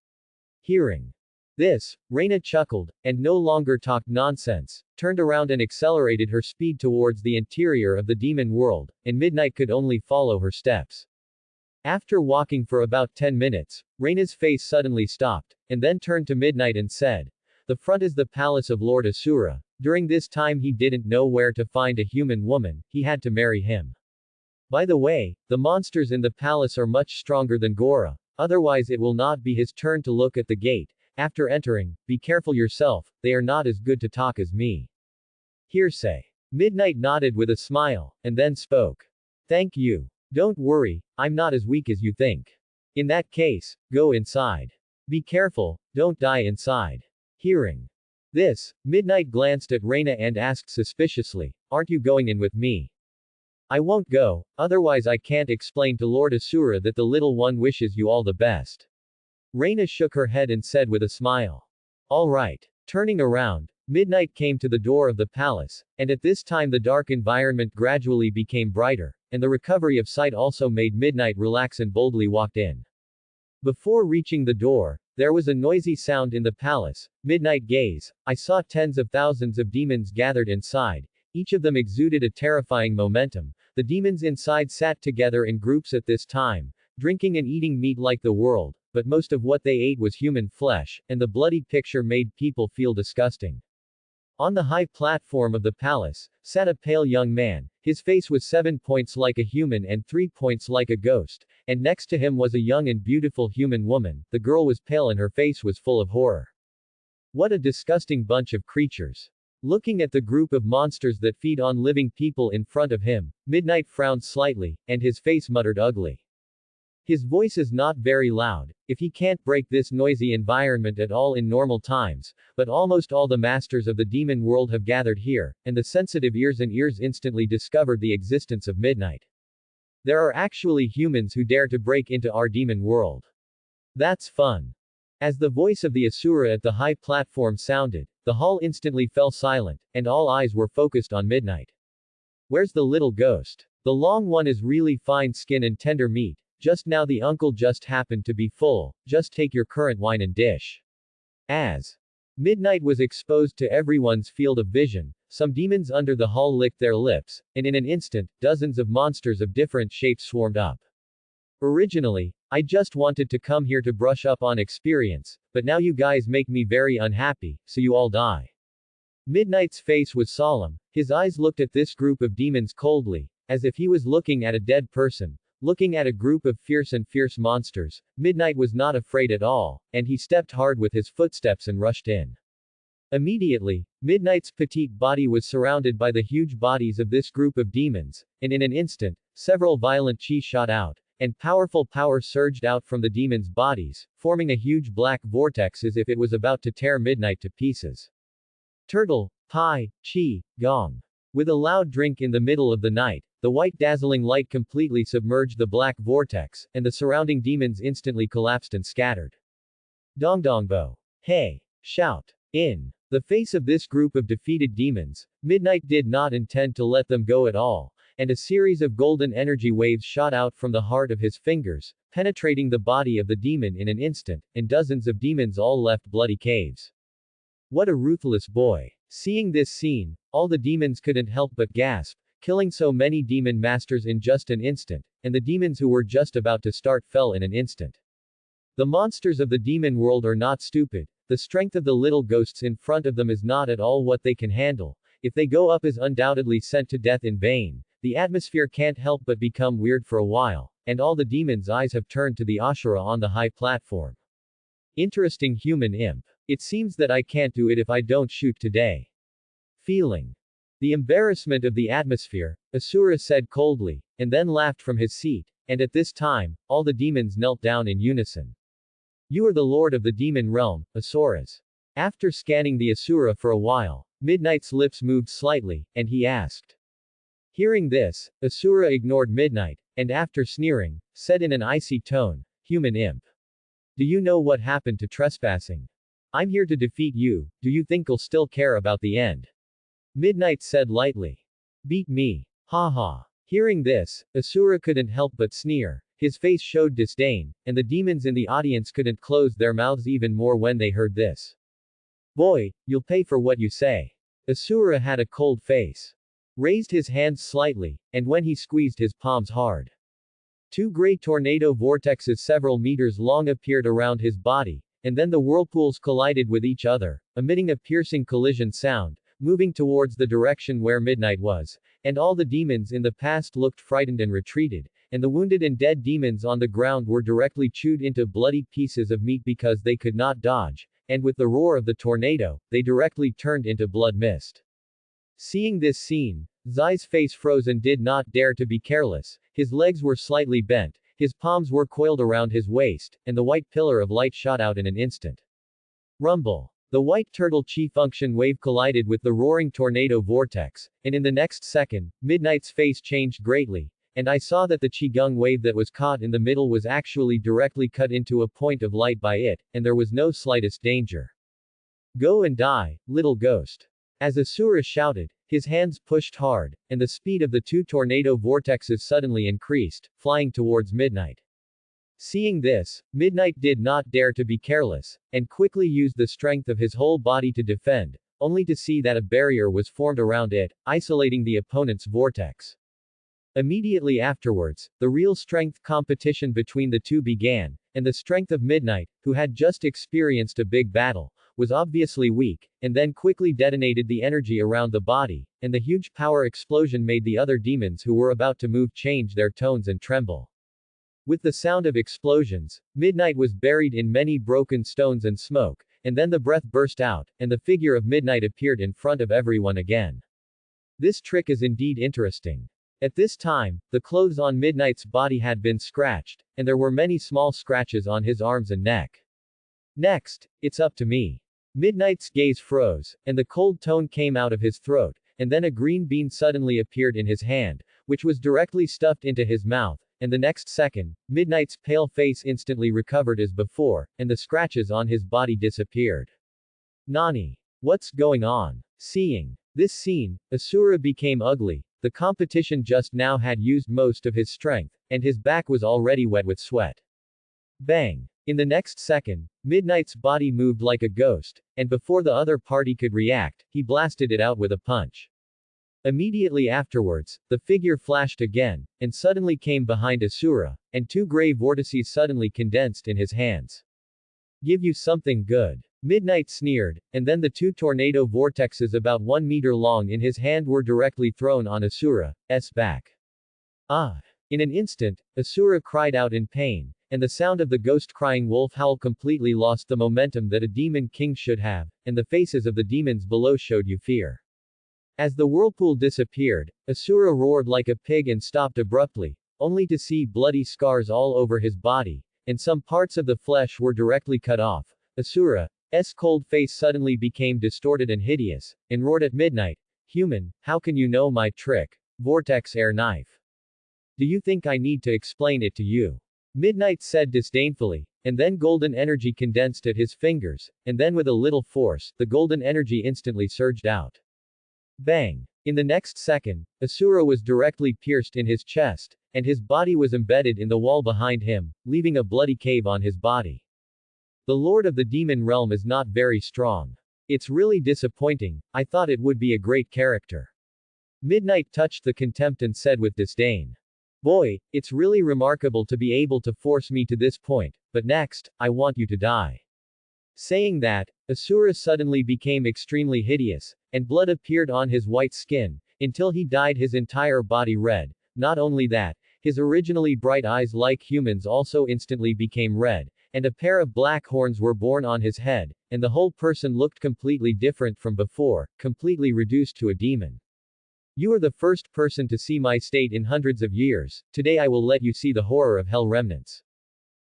Speaker 1: Hearing this, Reina chuckled, and no longer talked nonsense, turned around and accelerated her speed towards the interior of the demon world, and Midnight could only follow her steps. After walking for about 10 minutes, Reina's face suddenly stopped, and then turned to Midnight and said, The front is the palace of Lord Asura. During this time he didn't know where to find a human woman, he had to marry him. By the way, the monsters in the palace are much stronger than Gora, otherwise it will not be his turn to look at the gate. After entering, be careful yourself, they are not as good to talk as me. Hearsay. Midnight nodded with a smile, and then spoke. Thank you. Don't worry, I'm not as weak as you think. In that case, go inside. Be careful, don't die inside. Hearing this, Midnight glanced at Reina and asked suspiciously, Aren't you going in with me? I won't go, otherwise I can't explain to Lord Asura that the little one wishes you all the best. Reina shook her head and said with a smile. All right. Turning around, Midnight came to the door of the palace, and at this time the dark environment gradually became brighter, and the recovery of sight also made Midnight relax and boldly walked in. Before reaching the door, there was a noisy sound in the palace. Midnight gaze, I saw tens of thousands of demons gathered inside, each of them exuded a terrifying momentum. The demons inside sat together in groups at this time, drinking and eating meat like the world, but most of what they ate was human flesh, and the bloody picture made people feel disgusting. On the high platform of the palace, sat a pale young man. His face was 7 points like a human and 3 points like a ghost, and next to him was a young and beautiful human woman. The girl was pale and her face was full of horror. What a disgusting bunch of creatures. Looking at the group of monsters that feed on living people in front of him, Midnight frowned slightly, and his face muttered ugly. His voice is not very loud, if he can't break this noisy environment at all in normal times, but almost all the masters of the demon world have gathered here, and the sensitive ears instantly discovered the existence of Midnight. There are actually humans who dare to break into our demon world. That's fun. As the voice of the Asura at the high platform sounded, the hall instantly fell silent, and all eyes were focused on Midnight. Where's the little ghost? The long one is really fine skin and tender meat. Just now the uncle just happened to be full. Just take your current wine and dish. As Midnight was exposed to everyone's field of vision, some demons under the hall licked their lips, and in an instant, dozens of monsters of different shapes swarmed up. Originally, I just wanted to come here to brush up on experience, but now you guys make me very unhappy, so you all die. Midnight's face was solemn, his eyes looked at this group of demons coldly, as if he was looking at a dead person. Looking at a group of fierce monsters, Midnight was not afraid at all, and he stepped hard with his footsteps and rushed in. Immediately, Midnight's petite body was surrounded by the huge bodies of this group of demons, and in an instant, several violent chi shot out, and powerful power surged out from the demons' bodies, forming a huge black vortex as if it was about to tear Midnight to pieces. Turtle, Pai, Chi, Gong. With a loud drink in the middle of the night, the white dazzling light completely submerged the black vortex, and the surrounding demons instantly collapsed and scattered. Dongdongbo. Hey! Shout. In the face of this group of defeated demons, Midnight did not intend to let them go at all, and a series of golden energy waves shot out from the heart of his fingers, penetrating the body of the demon in an instant, and dozens of demons all left bloody caves. What a ruthless boy. Seeing this scene, all the demons couldn't help but gasp, killing so many demon masters in just an instant, and the demons who were just about to start fell in an instant. The monsters of the demon world are not stupid, the strength of the little ghosts in front of them is not at all what they can handle. If they go up is undoubtedly sent to death in vain. The atmosphere can't help but become weird for a while, and all the demons' eyes have turned to the Ashura on the high platform. Interesting human imp. It seems that I can't do it if I don't shoot today. Feeling the embarrassment of the atmosphere, Asura said coldly, and then laughed from his seat, and at this time, all the demons knelt down in unison. You are the lord of the demon realm, Asuras. After scanning the Asura for a while, Midnight's lips moved slightly, and he asked. Hearing this, Asura ignored Midnight, and after sneering, said in an icy tone, Human imp. Do you know what happened to trespassing? I'm here to defeat you, do you think I'll still care about the end? Midnight said lightly. Beat me. Ha ha. Hearing this, Asura couldn't help but sneer, his face showed disdain, and the demons in the audience couldn't close their mouths even more when they heard this. Boy, you'll pay for what you say. Asura had a cold face. Raised his hands slightly, and when he squeezed his palms hard. Two gray tornado vortexes several meters long appeared around his body, and then the whirlpools collided with each other, emitting a piercing collision sound, moving towards the direction where Midnight was, and all the demons in the past looked frightened and retreated, and the wounded and dead demons on the ground were directly chewed into bloody pieces of meat because they could not dodge, and with the roar of the tornado, they directly turned into blood mist. Seeing this scene, Zai's face froze and did not dare to be careless, his legs were slightly bent, his palms were coiled around his waist, and the white pillar of light shot out in an instant. Rumble. The white turtle chi function wave collided with the roaring tornado vortex, and in the next second, Midnight's face changed greatly, and I saw that the qigong wave that was caught in the middle was actually directly cut into a point of light by it, and there was no slightest danger. Go and die, little ghost. As Asura shouted, his hands pushed hard, and the speed of the two tornado vortexes suddenly increased, flying towards Midnight. Seeing this, Midnight did not dare to be careless, and quickly used the strength of his whole body to defend, only to see that a barrier was formed around it, isolating the opponent's vortex. Immediately afterwards, the real strength competition between the two began, and the strength of Midnight, who had just experienced a big battle, was obviously weak, and then quickly detonated the energy around the body, and the huge power explosion made the other demons who were about to move change their tones and tremble. With the sound of explosions, Midnight was buried in many broken stones and smoke, and then the breath burst out, and the figure of Midnight appeared in front of everyone again. This trick is indeed interesting. At this time, the clothes on Midnight's body had been scratched, and there were many small scratches on his arms and neck. Next, it's up to me. Midnight's gaze froze, and the cold tone came out of his throat, and then a green bean suddenly appeared in his hand, which was directly stuffed into his mouth, and the next second, Midnight's pale face instantly recovered as before, and the scratches on his body disappeared. Nani? What's going on? Seeing this scene, Asura became ugly. The competition just now had used most of his strength, and his back was already wet with sweat. Bang! In the next second, Midnight's body moved like a ghost, and before the other party could react, he blasted it out with a punch. Immediately afterwards, the figure flashed again, and suddenly came behind Asura, and two gray vortices suddenly condensed in his hands. Give you something good. Midnight sneered, and then the two tornado vortexes about 1 meter long in his hand were directly thrown on Asura's back. Ah! In an instant, Asura cried out in pain, and the sound of the ghost-crying wolf howl completely lost the momentum that a demon king should have, and the faces of the demons below showed you fear. As the whirlpool disappeared, Asura roared like a pig and stopped abruptly, only to see bloody scars all over his body, and some parts of the flesh were directly cut off. Asura's cold face suddenly became distorted and hideous, and roared at Midnight, "Human, how can you know my trick? Vortex air knife. Do you think I need to explain it to you?" Midnight said disdainfully, and then golden energy condensed at his fingers, and then with a little force, the golden energy instantly surged out. Bang! In the next second, Asura was directly pierced in his chest, and his body was embedded in the wall behind him, leaving a bloody cave on his body. The Lord of the Demon Realm is not very strong. It's really disappointing, I thought it would be a great character. Midnight touched the contempt and said with disdain. Boy, it's really remarkable to be able to force me to this point, but next, I want you to die. Saying that, Asura suddenly became extremely hideous, and blood appeared on his white skin, until he dyed his entire body red. Not only that, his originally bright eyes like humans also instantly became red, and a pair of black horns were born on his head, and the whole person looked completely different from before, completely reduced to a demon. You are the first person to see my state in hundreds of years, today I will let you see the horror of hell remnants.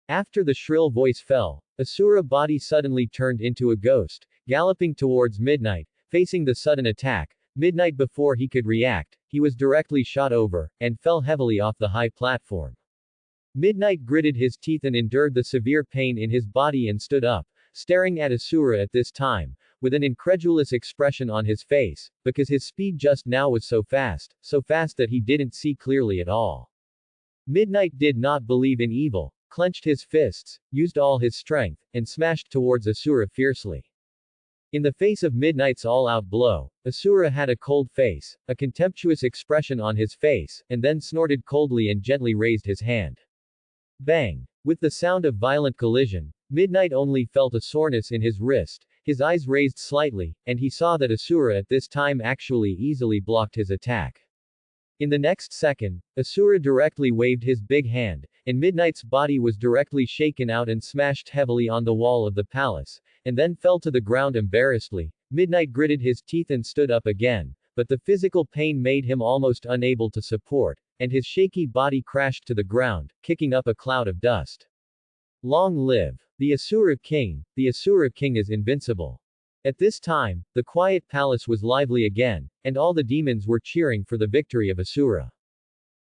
Speaker 1: After the shrill voice fell, Asura's body suddenly turned into a ghost, galloping towards Midnight, facing the sudden attack. Midnight before he could react, he was directly shot over, and fell heavily off the high platform. Midnight gritted his teeth and endured the severe pain in his body and stood up, staring at Asura at this time, with an incredulous expression on his face, because his speed just now was so fast that he didn't see clearly at all. Midnight did not believe in evil, clenched his fists, used all his strength, and smashed towards Asura fiercely. In the face of Midnight's all-out blow, Asura had a cold face, a contemptuous expression on his face, and then snorted coldly and gently raised his hand. Bang! With the sound of violent collision, Midnight only felt a soreness in his wrist, his eyes raised slightly, and he saw that Asura at this time actually easily blocked his attack. In the next second, Asura directly waved his big hand, and Midnight's body was directly shaken out and smashed heavily on the wall of the palace, and then fell to the ground embarrassedly. Midnight gritted his teeth and stood up again, but the physical pain made him almost unable to support, and his shaky body crashed to the ground, kicking up a cloud of dust. Long live the Asura King! The Asura King is invincible. At this time, the quiet palace was lively again, and all the demons were cheering for the victory of Asura.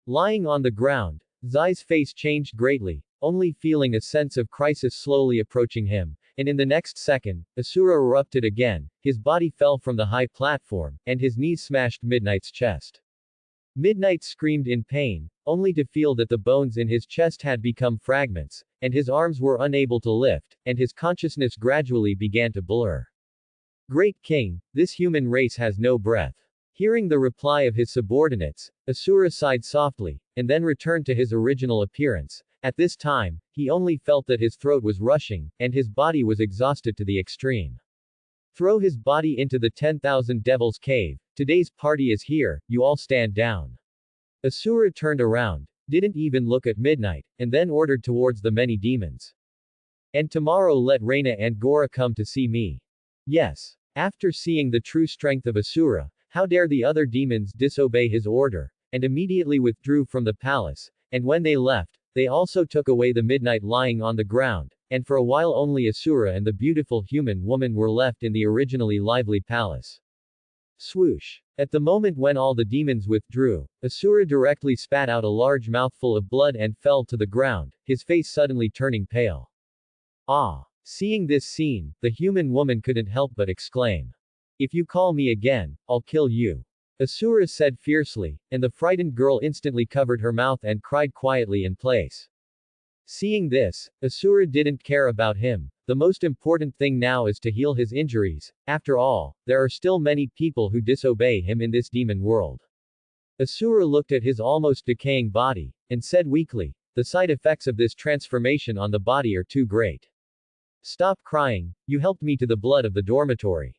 Speaker 1: Lying on the ground, Zai's face changed greatly, only feeling a sense of crisis slowly approaching him, and in the next second, Asura erupted again, his body fell from the high platform, and his knees smashed Midnight's chest. Midnight screamed in pain, only to feel that the bones in his chest had become fragments, and his arms were unable to lift, and his consciousness gradually began to blur. Great King, this human race has no breath. Hearing the reply of his subordinates, Asura sighed softly, and then returned to his original appearance. At this time, he only felt that his throat was rushing, and his body was exhausted to the extreme. Throw his body into the 10,000 Devils Cave. Today's party is here, you all stand down. Asura turned around, didn't even look at Midnight, and then ordered towards the many demons. And tomorrow let Reina and Gora come to see me. Yes. After seeing the true strength of Asura, how dare the other demons disobey his order, and immediately withdrew from the palace, and when they left, they also took away the Midnight lying on the ground, and for a while only Asura and the beautiful human woman were left in the originally lively palace. Swoosh. At the moment when all the demons withdrew, Asura directly spat out a large mouthful of blood and fell to the ground, his face suddenly turning pale. Ah! Seeing this scene, the human woman couldn't help but exclaim. If you call me again, I'll kill you. Asura said fiercely, and the frightened girl instantly covered her mouth and cried quietly in place. Seeing this, Asura didn't care about him. The most important thing now is to heal his injuries. After all, there are still many people who disobey him in this demon world. Asura looked at his almost decaying body, and said weakly, the side effects of this transformation on the body are too great. Stop crying, you helped me to the blood of the dormitory.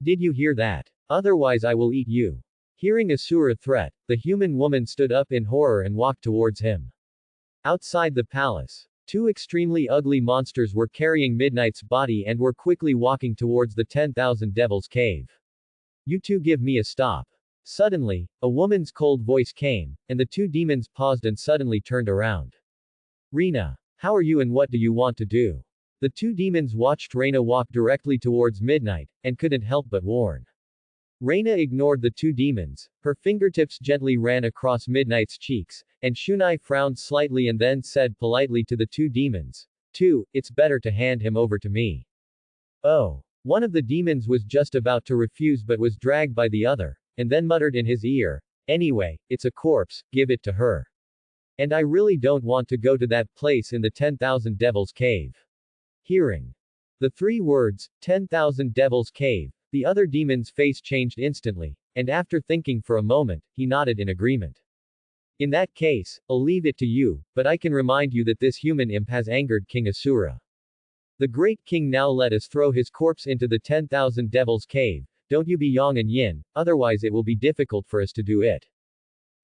Speaker 1: Did you hear that? Otherwise I will eat you. Hearing Asura's threat, the human woman stood up in horror and walked towards him. Outside the palace, two extremely ugly monsters were carrying Midnight's body and were quickly walking towards the 10,000 Devils Cave. You two give me a stop. Suddenly, a woman's cold voice came, and the two demons paused and suddenly turned around. Rena, how are you and what do you want to do? The two demons watched Rena walk directly towards Midnight, and couldn't help but warn. Rena ignored the two demons, her fingertips gently ran across Midnight's cheeks, and Shunai frowned slightly and then said politely to the two demons, it's better to hand him over to me. Oh. One of the demons was just about to refuse but was dragged by the other, and then muttered in his ear, anyway, it's a corpse, give it to her. And I really don't want to go to that place in the 10,000 Devils Cave. Hearing the three words, 10,000 Devils Cave, the other demon's face changed instantly, and after thinking for a moment, he nodded in agreement. In that case, I'll leave it to you, but I can remind you that this human imp has angered King Asura. The great king now let us throw his corpse into the 10,000 Devils Cave, don't you be Yang and Yin, otherwise it will be difficult for us to do it.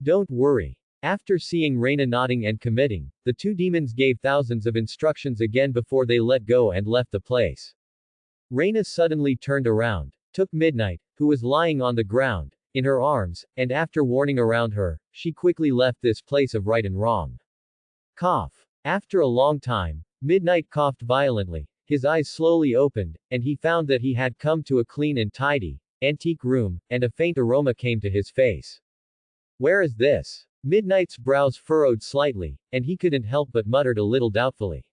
Speaker 1: Don't worry. After seeing Rena nodding and committing, the two demons gave thousands of instructions again before they let go and left the place. Rena suddenly turned around, took Midnight, who was lying on the ground, in her arms, and after warning around her, she quickly left this place of right and wrong. Cough. After a long time, Midnight coughed violently, his eyes slowly opened, and he found that he had come to a clean and tidy, antique room, and a faint aroma came to his face. Where is this? Midnight's brows furrowed slightly, and he couldn't help but muttered a little doubtfully.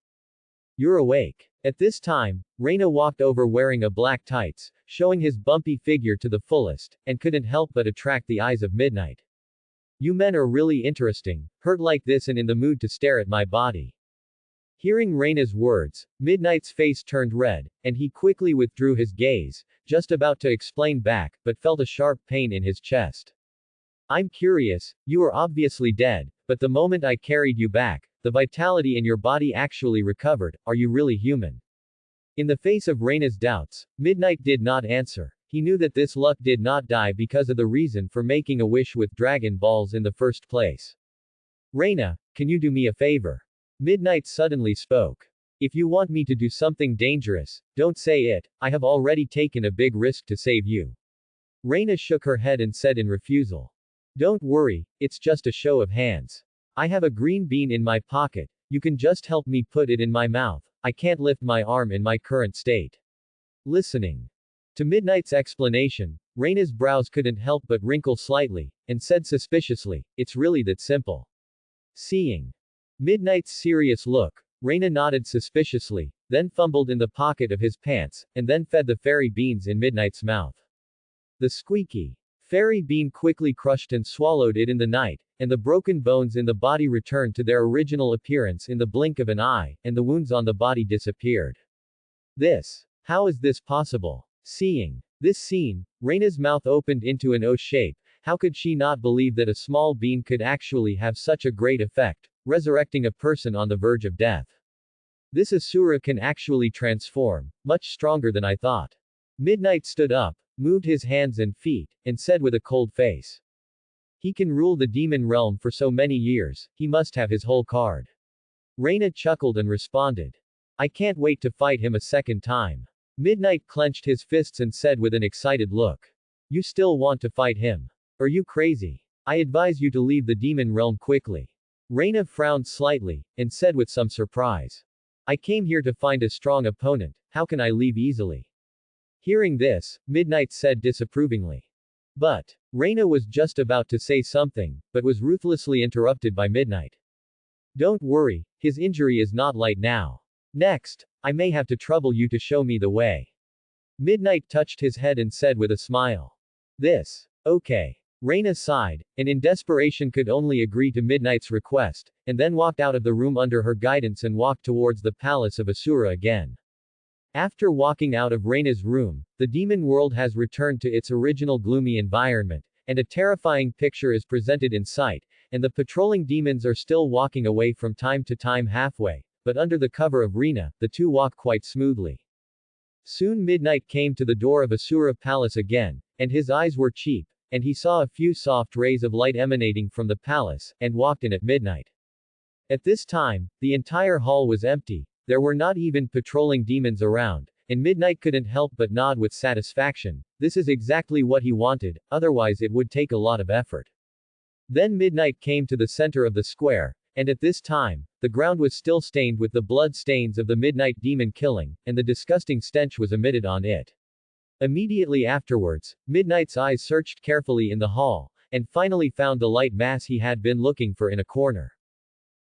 Speaker 1: You're awake. At this time, Rena walked over wearing a black tights, showing his bumpy figure to the fullest, and couldn't help but attract the eyes of Midnight. You men are really interesting, hurt like this and in the mood to stare at my body. Hearing Rena's words, Midnight's face turned red, and he quickly withdrew his gaze, just about to explain back, but felt a sharp pain in his chest. I'm curious, you are obviously dead, but the moment I carried you back, the vitality in your body actually recovered, are you really human? In the face of Rena's doubts, Midnight did not answer. He knew that this luck did not die because of the reason for making a wish with Dragon Balls in the first place. Rena, can you do me a favor? Midnight suddenly spoke. If you want me to do something dangerous, don't say it, I have already taken a big risk to save you. Rena shook her head and said in refusal. Don't worry, it's just a show of hands. I have a green bean in my pocket, you can just help me put it in my mouth, I can't lift my arm in my current state. Listening to Midnight's explanation, Rena's brows couldn't help but wrinkle slightly, and said suspiciously, it's really that simple. Seeing Midnight's serious look, Rena nodded suspiciously, then fumbled in the pocket of his pants, and then fed the fairy beans in Midnight's mouth. The squeaky fairy bean quickly crushed and swallowed it in the night, and the broken bones in the body returned to their original appearance in the blink of an eye, and the wounds on the body disappeared. How is this possible? Seeing this scene, Rena's mouth opened into an O shape. How could she not believe that a small bean could actually have such a great effect, resurrecting a person on the verge of death? This Asura can actually transform, much stronger than I thought. Midnight stood up, moved his hands and feet, and said with a cold face. He can rule the demon realm for so many years, he must have his whole card. Rena chuckled and responded. I can't wait to fight him a second time. Midnight clenched his fists and said with an excited look. You still want to fight him? Are you crazy? I advise you to leave the demon realm quickly. Rena frowned slightly, and said with some surprise. I came here to find a strong opponent, how can I leave easily? Hearing this, Midnight said disapprovingly. But, Reina was just about to say something, but was ruthlessly interrupted by Midnight. Don't worry, his injury is not light now. Next, I may have to trouble you to show me the way. Midnight touched his head and said with a smile. This. Okay. Reina sighed, and in desperation could only agree to Midnight's request, and then walked out of the room under her guidance and walked towards the palace of Asura again. After walking out of Reina's room, the demon world has returned to its original gloomy environment, and a terrifying picture is presented in sight, and the patrolling demons are still walking away from time to time halfway, but under the cover of Reina, the two walk quite smoothly. Soon Midnight came to the door of Asura Palace again, and his eyes were cheap, and he saw a few soft rays of light emanating from the palace, and walked in at Midnight. At this time, the entire hall was empty, there were not even patrolling demons around, and Midnight couldn't help but nod with satisfaction. This is exactly what he wanted, otherwise it would take a lot of effort. Then Midnight came to the center of the square, and at this time, the ground was still stained with the blood stains of the midnight demon killing, and the disgusting stench was emitted on it. Immediately afterwards, Midnight's eyes searched carefully in the hall, and finally found the light mass he had been looking for in a corner.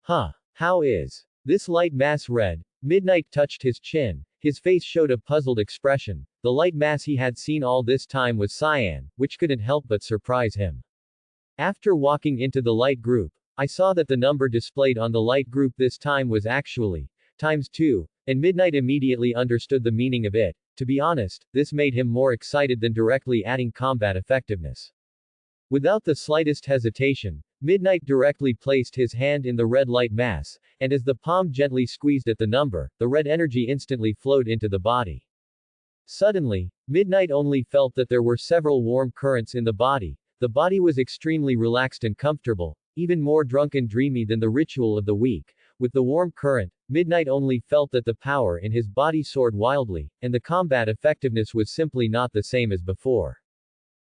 Speaker 1: Huh. How is this light mass red? Midnight touched his chin, his face showed a puzzled expression. The light mass he had seen all this time was cyan, which couldn't help but surprise him. After walking into the light group, I saw that the number displayed on the light group this time was actually ×2, and Midnight immediately understood the meaning of it. To be honest, this made him more excited than directly adding combat effectiveness. Without the slightest hesitation, Midnight directly placed his hand in the red light mass, and as the palm gently squeezed at the number, the red energy instantly flowed into the body. Suddenly, Midnight only felt that there were several warm currents in the body. The body was extremely relaxed and comfortable, even more drunk and dreamy than the ritual of the week. With the warm current, Midnight only felt that the power in his body soared wildly, and the combat effectiveness was simply not the same as before.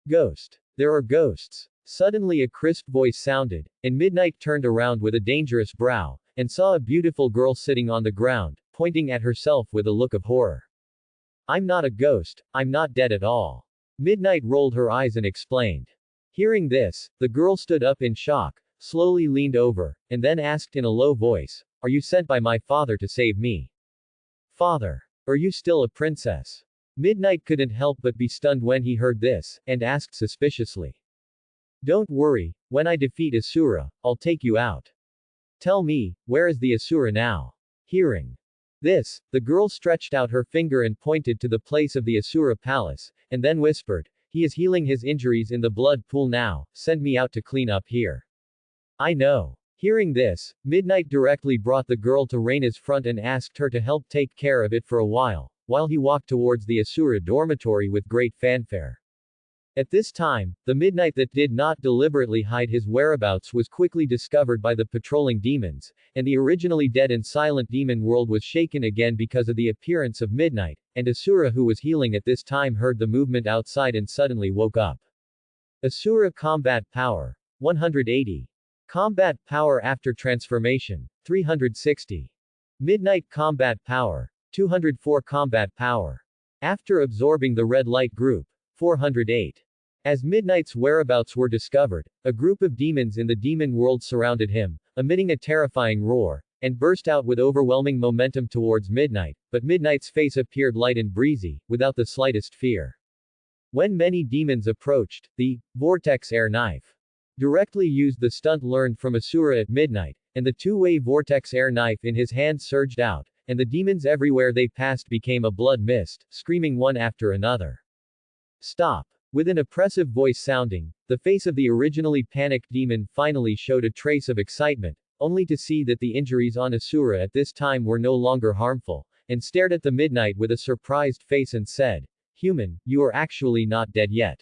Speaker 1: Ghost. There are ghosts. Suddenly a crisp voice sounded, and Midnight turned around with a dangerous brow, and saw a beautiful girl sitting on the ground, pointing at herself with a look of horror. I'm not a ghost, I'm not dead at all. Midnight rolled her eyes and explained. Hearing this, the girl stood up in shock, slowly leaned over, and then asked in a low voice, Are you sent by my father to save me? Father. Are you still a princess? Midnight couldn't help but be stunned when he heard this, and asked suspiciously. Don't worry, when I defeat Asura, I'll take you out. Tell me, where is the Asura now? Hearing this, the girl stretched out her finger and pointed to the place of the Asura palace, and then whispered, He is healing his injuries in the blood pool now, send me out to clean up here. I know. Hearing this, Midnight directly brought the girl to Reina's front and asked her to help take care of it for a while he walked towards the Asura dormitory with great fanfare. At this time, the Midnight that did not deliberately hide his whereabouts was quickly discovered by the patrolling demons, and the originally dead and silent demon world was shaken again because of the appearance of Midnight, and Asura who was healing at this time heard the movement outside and suddenly woke up. Asura Combat Power. 180. Combat Power After Transformation. 360. Midnight Combat Power. 204 Combat Power. After absorbing the red light group. 408. As Midnight's whereabouts were discovered, a group of demons in the demon world surrounded him, emitting a terrifying roar, and burst out with overwhelming momentum towards Midnight, but Midnight's face appeared light and breezy, without the slightest fear. When many demons approached, the Vortex Air Knife directly used the stunt learned from Asura at Midnight, and the two-way Vortex Air Knife in his hand surged out, and the demons everywhere they passed became a blood mist, screaming one after another. Stop. With an oppressive voice sounding, the face of the originally panicked demon finally showed a trace of excitement, only to see that the injuries on Asura at this time were no longer harmful, and stared at the Midnight with a surprised face and said, Human, you are actually not dead yet.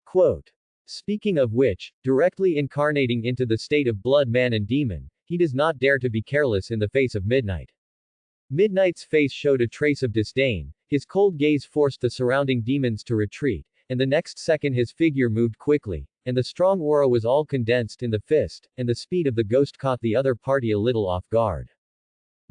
Speaker 1: Quote. Speaking of which, directly incarnating into the state of blood man and demon, he does not dare to be careless in the face of Midnight. Midnight's face showed a trace of disdain, his cold gaze forced the surrounding demons to retreat, and the next second his figure moved quickly, and the strong aura was all condensed in the fist, and the speed of the ghost caught the other party a little off guard.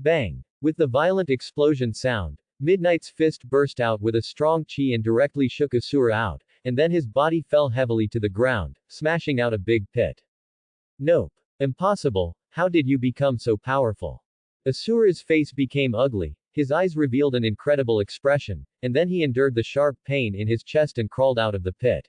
Speaker 1: Bang! With the violent explosion sound, Midnight's fist burst out with a strong chi and directly shook Asura out, and then his body fell heavily to the ground, smashing out a big pit. Nope. Impossible, how did you become so powerful? Asura's face became ugly, his eyes revealed an incredible expression, and then he endured the sharp pain in his chest and crawled out of the pit.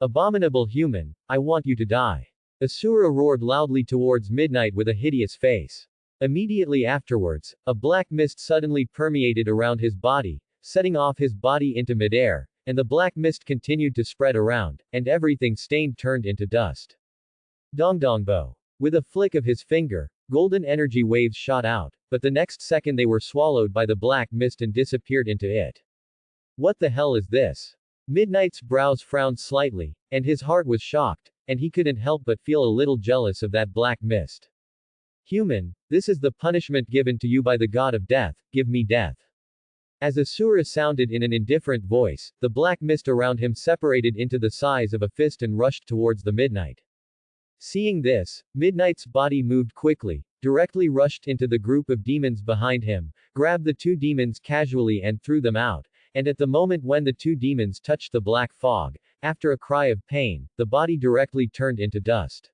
Speaker 1: Abominable human, I want you to die. Asura roared loudly towards Midnight with a hideous face. Immediately afterwards, a black mist suddenly permeated around his body, setting off his body into midair, and the black mist continued to spread around, and everything stained turned into dust. Dongdongbo. With a flick of his finger, golden energy waves shot out, but the next second they were swallowed by the black mist and disappeared into it. What the hell is this? Midnight's brows frowned slightly, and his heart was shocked, and he couldn't help but feel a little jealous of that black mist. Human, this is the punishment given to you by the god of death, give me death. As Asura sounded in an indifferent voice, the black mist around him separated into the size of a fist and rushed towards the Midnight. Seeing this, Midnight's body moved quickly, directly rushed into the group of demons behind him, grabbed the two demons casually and threw them out, and at the moment when the two demons touched the black fog, after a cry of pain, the body directly turned into dust.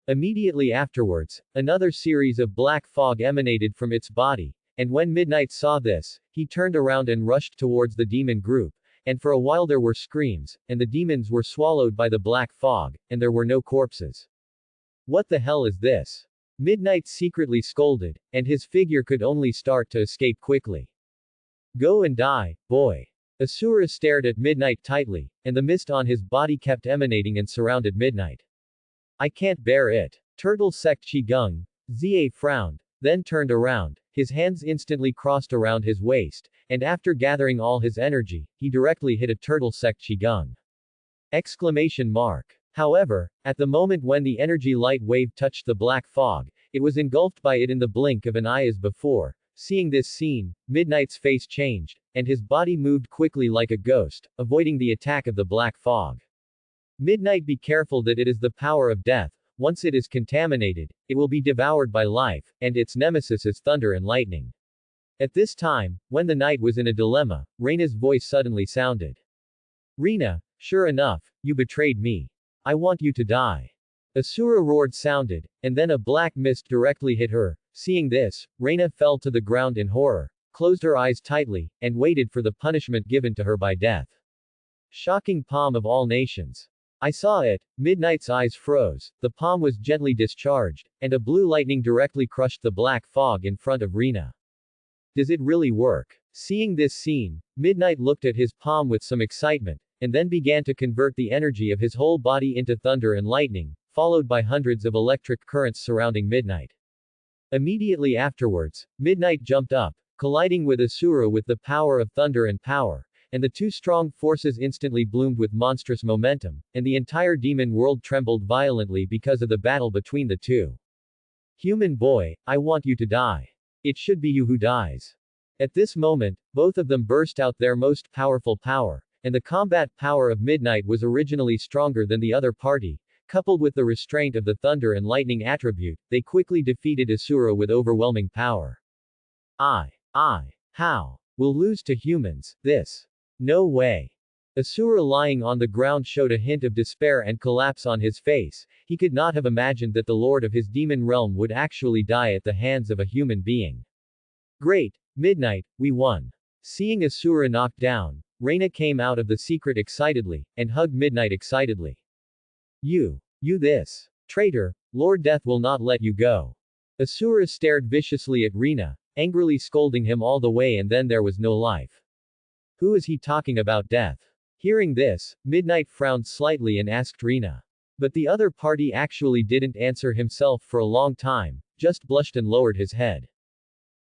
Speaker 1: Immediately afterwards, another series of black fog emanated from its body, and when Midnight saw this, he turned around and rushed towards the demon group, and for a while there were screams, and the demons were swallowed by the black fog, and there were no corpses. What the hell is this? Midnight secretly scolded, and his figure could only start to escape quickly. Go and die, boy. Asura stared at Midnight tightly, and the mist on his body kept emanating and surrounded Midnight. I can't bear it. Turtle sect Qigong. Zia frowned, then turned around, his hands instantly crossed around his waist, and after gathering all his energy, he directly hit a turtle sect Qigong. Exclamation mark. However, at the moment when the energy light wave touched the black fog, it was engulfed by it in the blink of an eye as before. Seeing this scene, Midnight's face changed, and his body moved quickly like a ghost, avoiding the attack of the black fog. Midnight, be careful that it is the power of death. Once it is contaminated, it will be devoured by life, and its nemesis is thunder and lightning. At this time, when the knight was in a dilemma, Reina's voice suddenly sounded. Reina, sure enough, you betrayed me. I want you to die. Asura roared sounded, and then a black mist directly hit her. Seeing this, Reina fell to the ground in horror, closed her eyes tightly, and waited for the punishment given to her by death. Shocking palm of all nations. I saw it. Midnight's eyes froze, the palm was gently discharged, and a blue lightning directly crushed the black fog in front of Reina. Does it really work? Seeing this scene, Midnight looked at his palm with some excitement, and then began to convert the energy of his whole body into thunder and lightning, followed by hundreds of electric currents surrounding Midnight. Immediately afterwards, Midnight jumped up, colliding with Asura with the power of thunder and power, and the two strong forces instantly bloomed with monstrous momentum, and the entire demon world trembled violently because of the battle between the two. Human boy, I want you to die. It should be you who dies. At this moment, both of them burst out their most powerful power, and the combat power of Midnight was originally stronger than the other party. Coupled with the restraint of the thunder and lightning attribute, they quickly defeated Asura with overwhelming power. How? We'll lose to humans, this. No way. Asura lying on the ground showed a hint of despair and collapse on his face. He could not have imagined that the lord of his demon realm would actually die at the hands of a human being. Great, Midnight, we won. Seeing Asura knocked down, Reina came out of the secret excitedly, and hugged Midnight excitedly. You this traitor, Lord Death will not let you go. Asura stared viciously at Reina, angrily scolding him all the way, and then there was no life. Who is he talking about, death? Hearing this, Midnight frowned slightly and asked Reina. But the other party actually didn't answer himself for a long time, just blushed and lowered his head.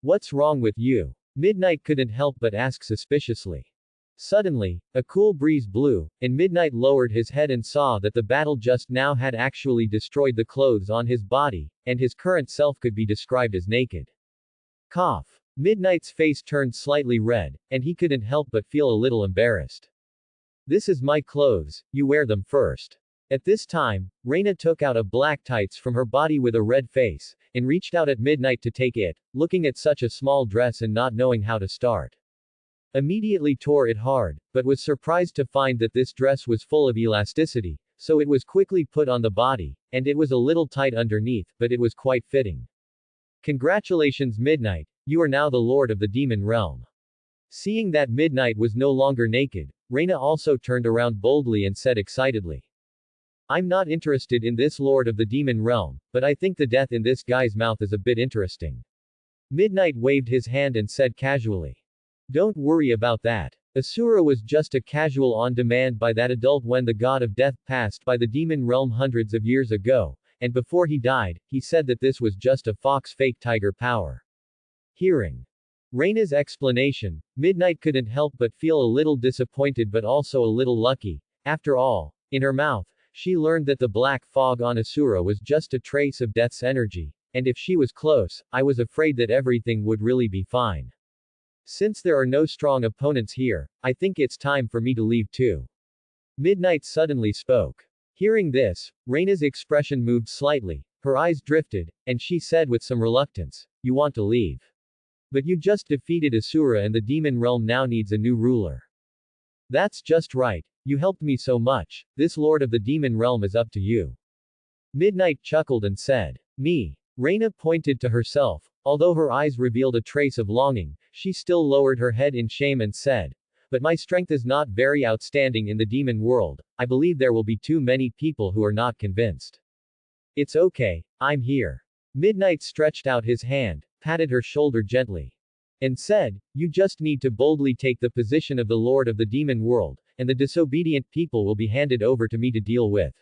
Speaker 1: What's wrong with you? Midnight couldn't help but ask suspiciously. Suddenly, a cool breeze blew, and Midnight lowered his head and saw that the battle just now had actually destroyed the clothes on his body, and his current self could be described as naked. Cough. Midnight's face turned slightly red, and he couldn't help but feel a little embarrassed. This is my clothes, you wear them first. At this time, Reina took out a black tights from her body with a red face, and reached out at Midnight to take it, looking at such a small dress and not knowing how to start. Immediately tore it hard, but was surprised to find that this dress was full of elasticity, so it was quickly put on the body, and it was a little tight underneath, but it was quite fitting. Congratulations Midnight, you are now the lord of the demon realm. Seeing that Midnight was no longer naked, Reina also turned around boldly and said excitedly. I'm not interested in this lord of the demon realm, but I think the death in this guy's mouth is a bit interesting. Midnight waved his hand and said casually. Don't worry about that. Asura was just a casual on demand by that adult when the god of death passed by the demon realm hundreds of years ago, and before he died, he said that this was just a fox fake tiger power. Hearing Reina's explanation, Midnight couldn't help but feel a little disappointed but also a little lucky. After all, in her mouth, she learned that the black fog on Asura was just a trace of death's energy, and if she was close, I was afraid that everything would really be fine. Since there are no strong opponents here, I think it's time for me to leave too. Midnight suddenly spoke. Hearing this, Reina's expression moved slightly, her eyes drifted, and she said with some reluctance, You want to leave. But you just defeated Asura and the demon realm now needs a new ruler. That's just right, you helped me so much, this lord of the demon realm is up to you. Midnight chuckled and said. Me. Reina pointed to herself. Although her eyes revealed a trace of longing, she still lowered her head in shame and said, But my strength is not very outstanding in the demon world, I believe there will be too many people who are not convinced. It's okay, I'm here. Midnight stretched out his hand, patted her shoulder gently, and said, You just need to boldly take the position of the lord of the demon world, and the disobedient people will be handed over to me to deal with.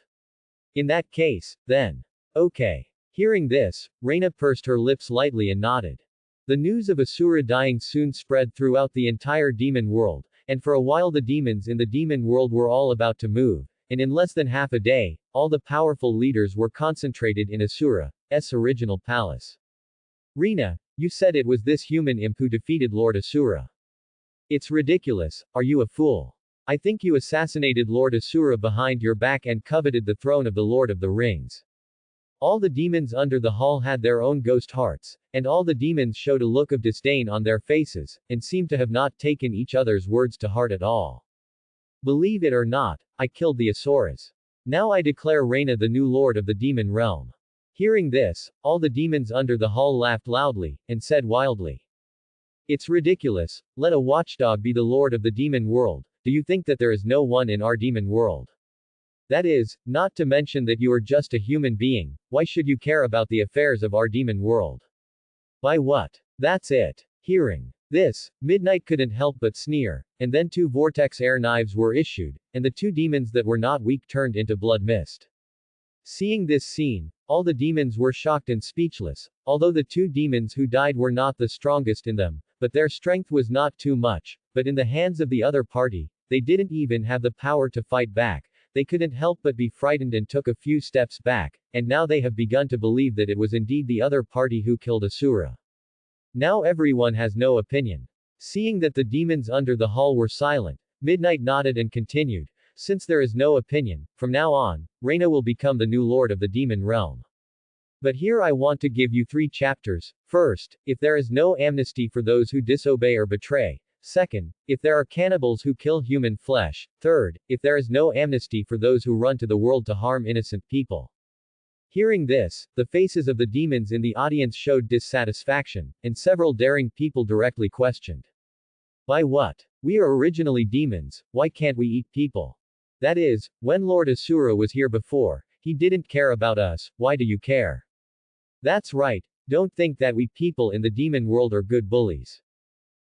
Speaker 1: In that case, then. Okay. Hearing this, Reina pursed her lips lightly and nodded. The news of Asura dying soon spread throughout the entire demon world, and for a while the demons in the demon world were all about to move, and in less than half a day, all the powerful leaders were concentrated in Asura's original palace. Reina, you said it was this human imp who defeated Lord Asura. It's ridiculous, are you a fool? I think you assassinated Lord Asura behind your back and coveted the throne of the Lord of the Rings. All the demons under the hall had their own ghost hearts, and all the demons showed a look of disdain on their faces, and seemed to have not taken each other's words to heart at all. Believe it or not, I killed the Asuras. Now I declare Reina the new lord of the demon realm. Hearing this, all the demons under the hall laughed loudly, and said wildly. It's ridiculous, let a watchdog be the lord of the demon world, do you think that there is no one in our demon world? That is, not to mention that you are just a human being, why should you care about the affairs of our demon world? By what? That's it. Hearing this, Midnight couldn't help but sneer, and then 2 vortex air knives were issued, and the 2 demons that were not weak turned into blood mist. Seeing this scene, all the demons were shocked and speechless, although the 2 demons who died were not the strongest in them, but their strength was not too much, but in the hands of the other party, they didn't even have the power to fight back. They couldn't help but be frightened and took a few steps back, and now they have begun to believe that it was indeed the other party who killed Asura. Now everyone has no opinion. Seeing that the demons under the hall were silent, Midnight nodded and continued, Since there is no opinion, from now on, Reina will become the new lord of the demon realm. But here I want to give you 3 chapters. First, if there is no amnesty for those who disobey or betray. Second, if there are cannibals who kill human flesh. Third, if there is no amnesty for those who run to the world to harm innocent people. Hearing this, the faces of the demons in the audience showed dissatisfaction, and several daring people directly questioned. By what? We are originally demons, why can't we eat people? That is, when Lord Asura was here before, he didn't care about us, why do you care? That's right, don't think that we people in the demon world are good bullies.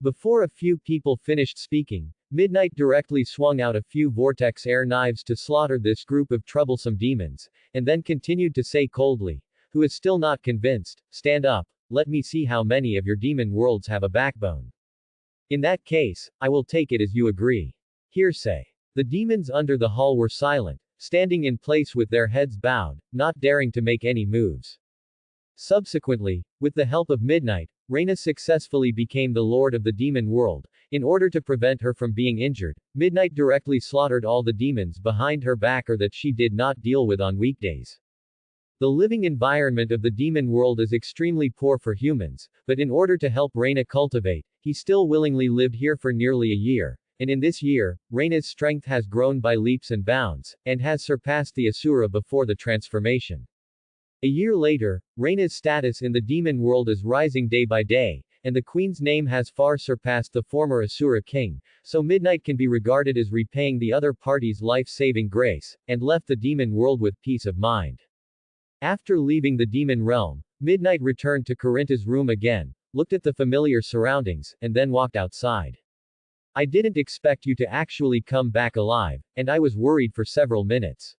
Speaker 1: Before a few people finished speaking, Midnight directly swung out a few vortex air knives to slaughter this group of troublesome demons, and then continued to say coldly, Who is still not convinced, stand up, let me see how many of your demon worlds have a backbone. In that case, I will take it as you agree. Hearsay. The demons under the hall were silent, standing in place with their heads bowed, not daring to make any moves. Subsequently, with the help of Midnight, Reina successfully became the lord of the demon world. In order to prevent her from being injured, Midnight directly slaughtered all the demons behind her back or that she did not deal with on weekdays. The living environment of the demon world is extremely poor for humans, but in order to help Reina cultivate, He still willingly lived here for nearly a year, and in this year, Reina's strength has grown by leaps and bounds, and has surpassed the Asura before the transformation. A year later, Reina's status in the demon world is rising day by day, and the queen's name has far surpassed the former Asura king, so Midnight can be regarded as repaying the other party's life-saving grace, and left the demon world with peace of mind. After leaving the demon realm, Midnight returned to Corinta's room again, looked at the familiar surroundings, and then walked outside. I didn't expect you to actually come back alive, and I was worried for several minutes.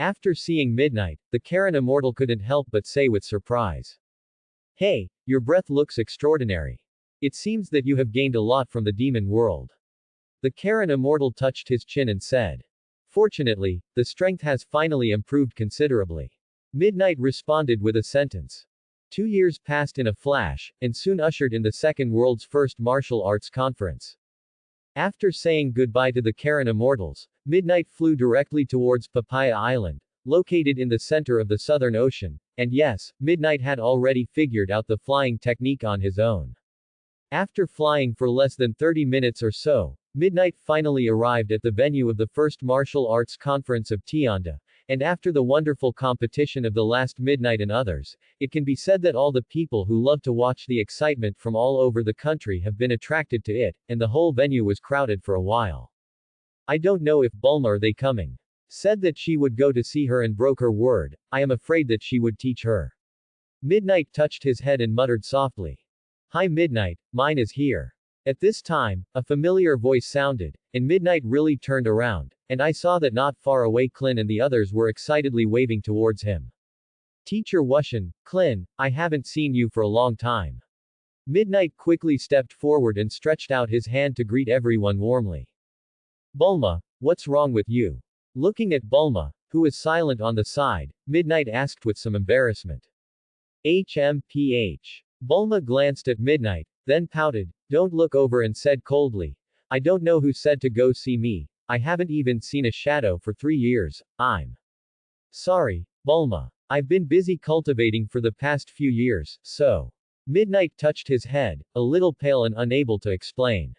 Speaker 1: After seeing Midnight, the Karen immortal couldn't help but say with surprise. Hey, your breath looks extraordinary. It seems that you have gained a lot from the demon world. The Karen immortal touched his chin and said. Fortunately, the strength has finally improved considerably. Midnight responded with a sentence. 2 years passed in a flash, and soon ushered in the second world's first martial arts conference. After saying goodbye to the Karen immortals, Midnight flew directly towards Papaya Island, located in the center of the Southern Ocean, and yes, Midnight had already figured out the flying technique on his own. After flying for less than 30 minutes or so, Midnight finally arrived at the venue of the first martial arts conference of Tianda, and after the wonderful competition of the last Midnight and others, it can be said that all the people who love to watch the excitement from all over the country have been attracted to it, and the whole venue was crowded for a while. I don't know if Bulma are they coming. Said that she would go to see her and broke her word. I am afraid that she would teach her. Midnight touched his head and muttered softly. Hi Midnight, mine is here. At this time, a familiar voice sounded, and Midnight really turned around, and I saw that not far away Clin and the others were excitedly waving towards him. Teacher Wushan, Clin, I haven't seen you for a long time. Midnight quickly stepped forward and stretched out his hand to greet everyone warmly. Bulma, what's wrong with you? Looking at Bulma, who was silent on the side, Midnight asked with some embarrassment. HMPH. Bulma glanced at Midnight, then pouted, don't look over and said coldly, I don't know who said to go see me, I haven't even seen a shadow for 3 years, I'm sorry, Bulma. I've been busy cultivating for the past few years, so. Midnight touched his head, a little pale and unable to explain.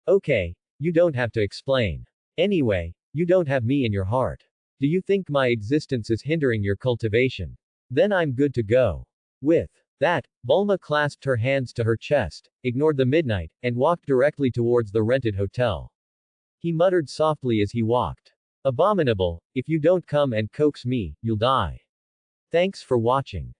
Speaker 1: Okay, you don't have to explain. Anyway, you don't have me in your heart. Do you think my existence is hindering your cultivation? Then I'm good to go. With that, Bulma clasped her hands to her chest, ignored the Midnight, and walked directly towards the rented hotel. He muttered softly as he walked. Abominable, if you don't come and coax me, you'll die. Thanks for watching.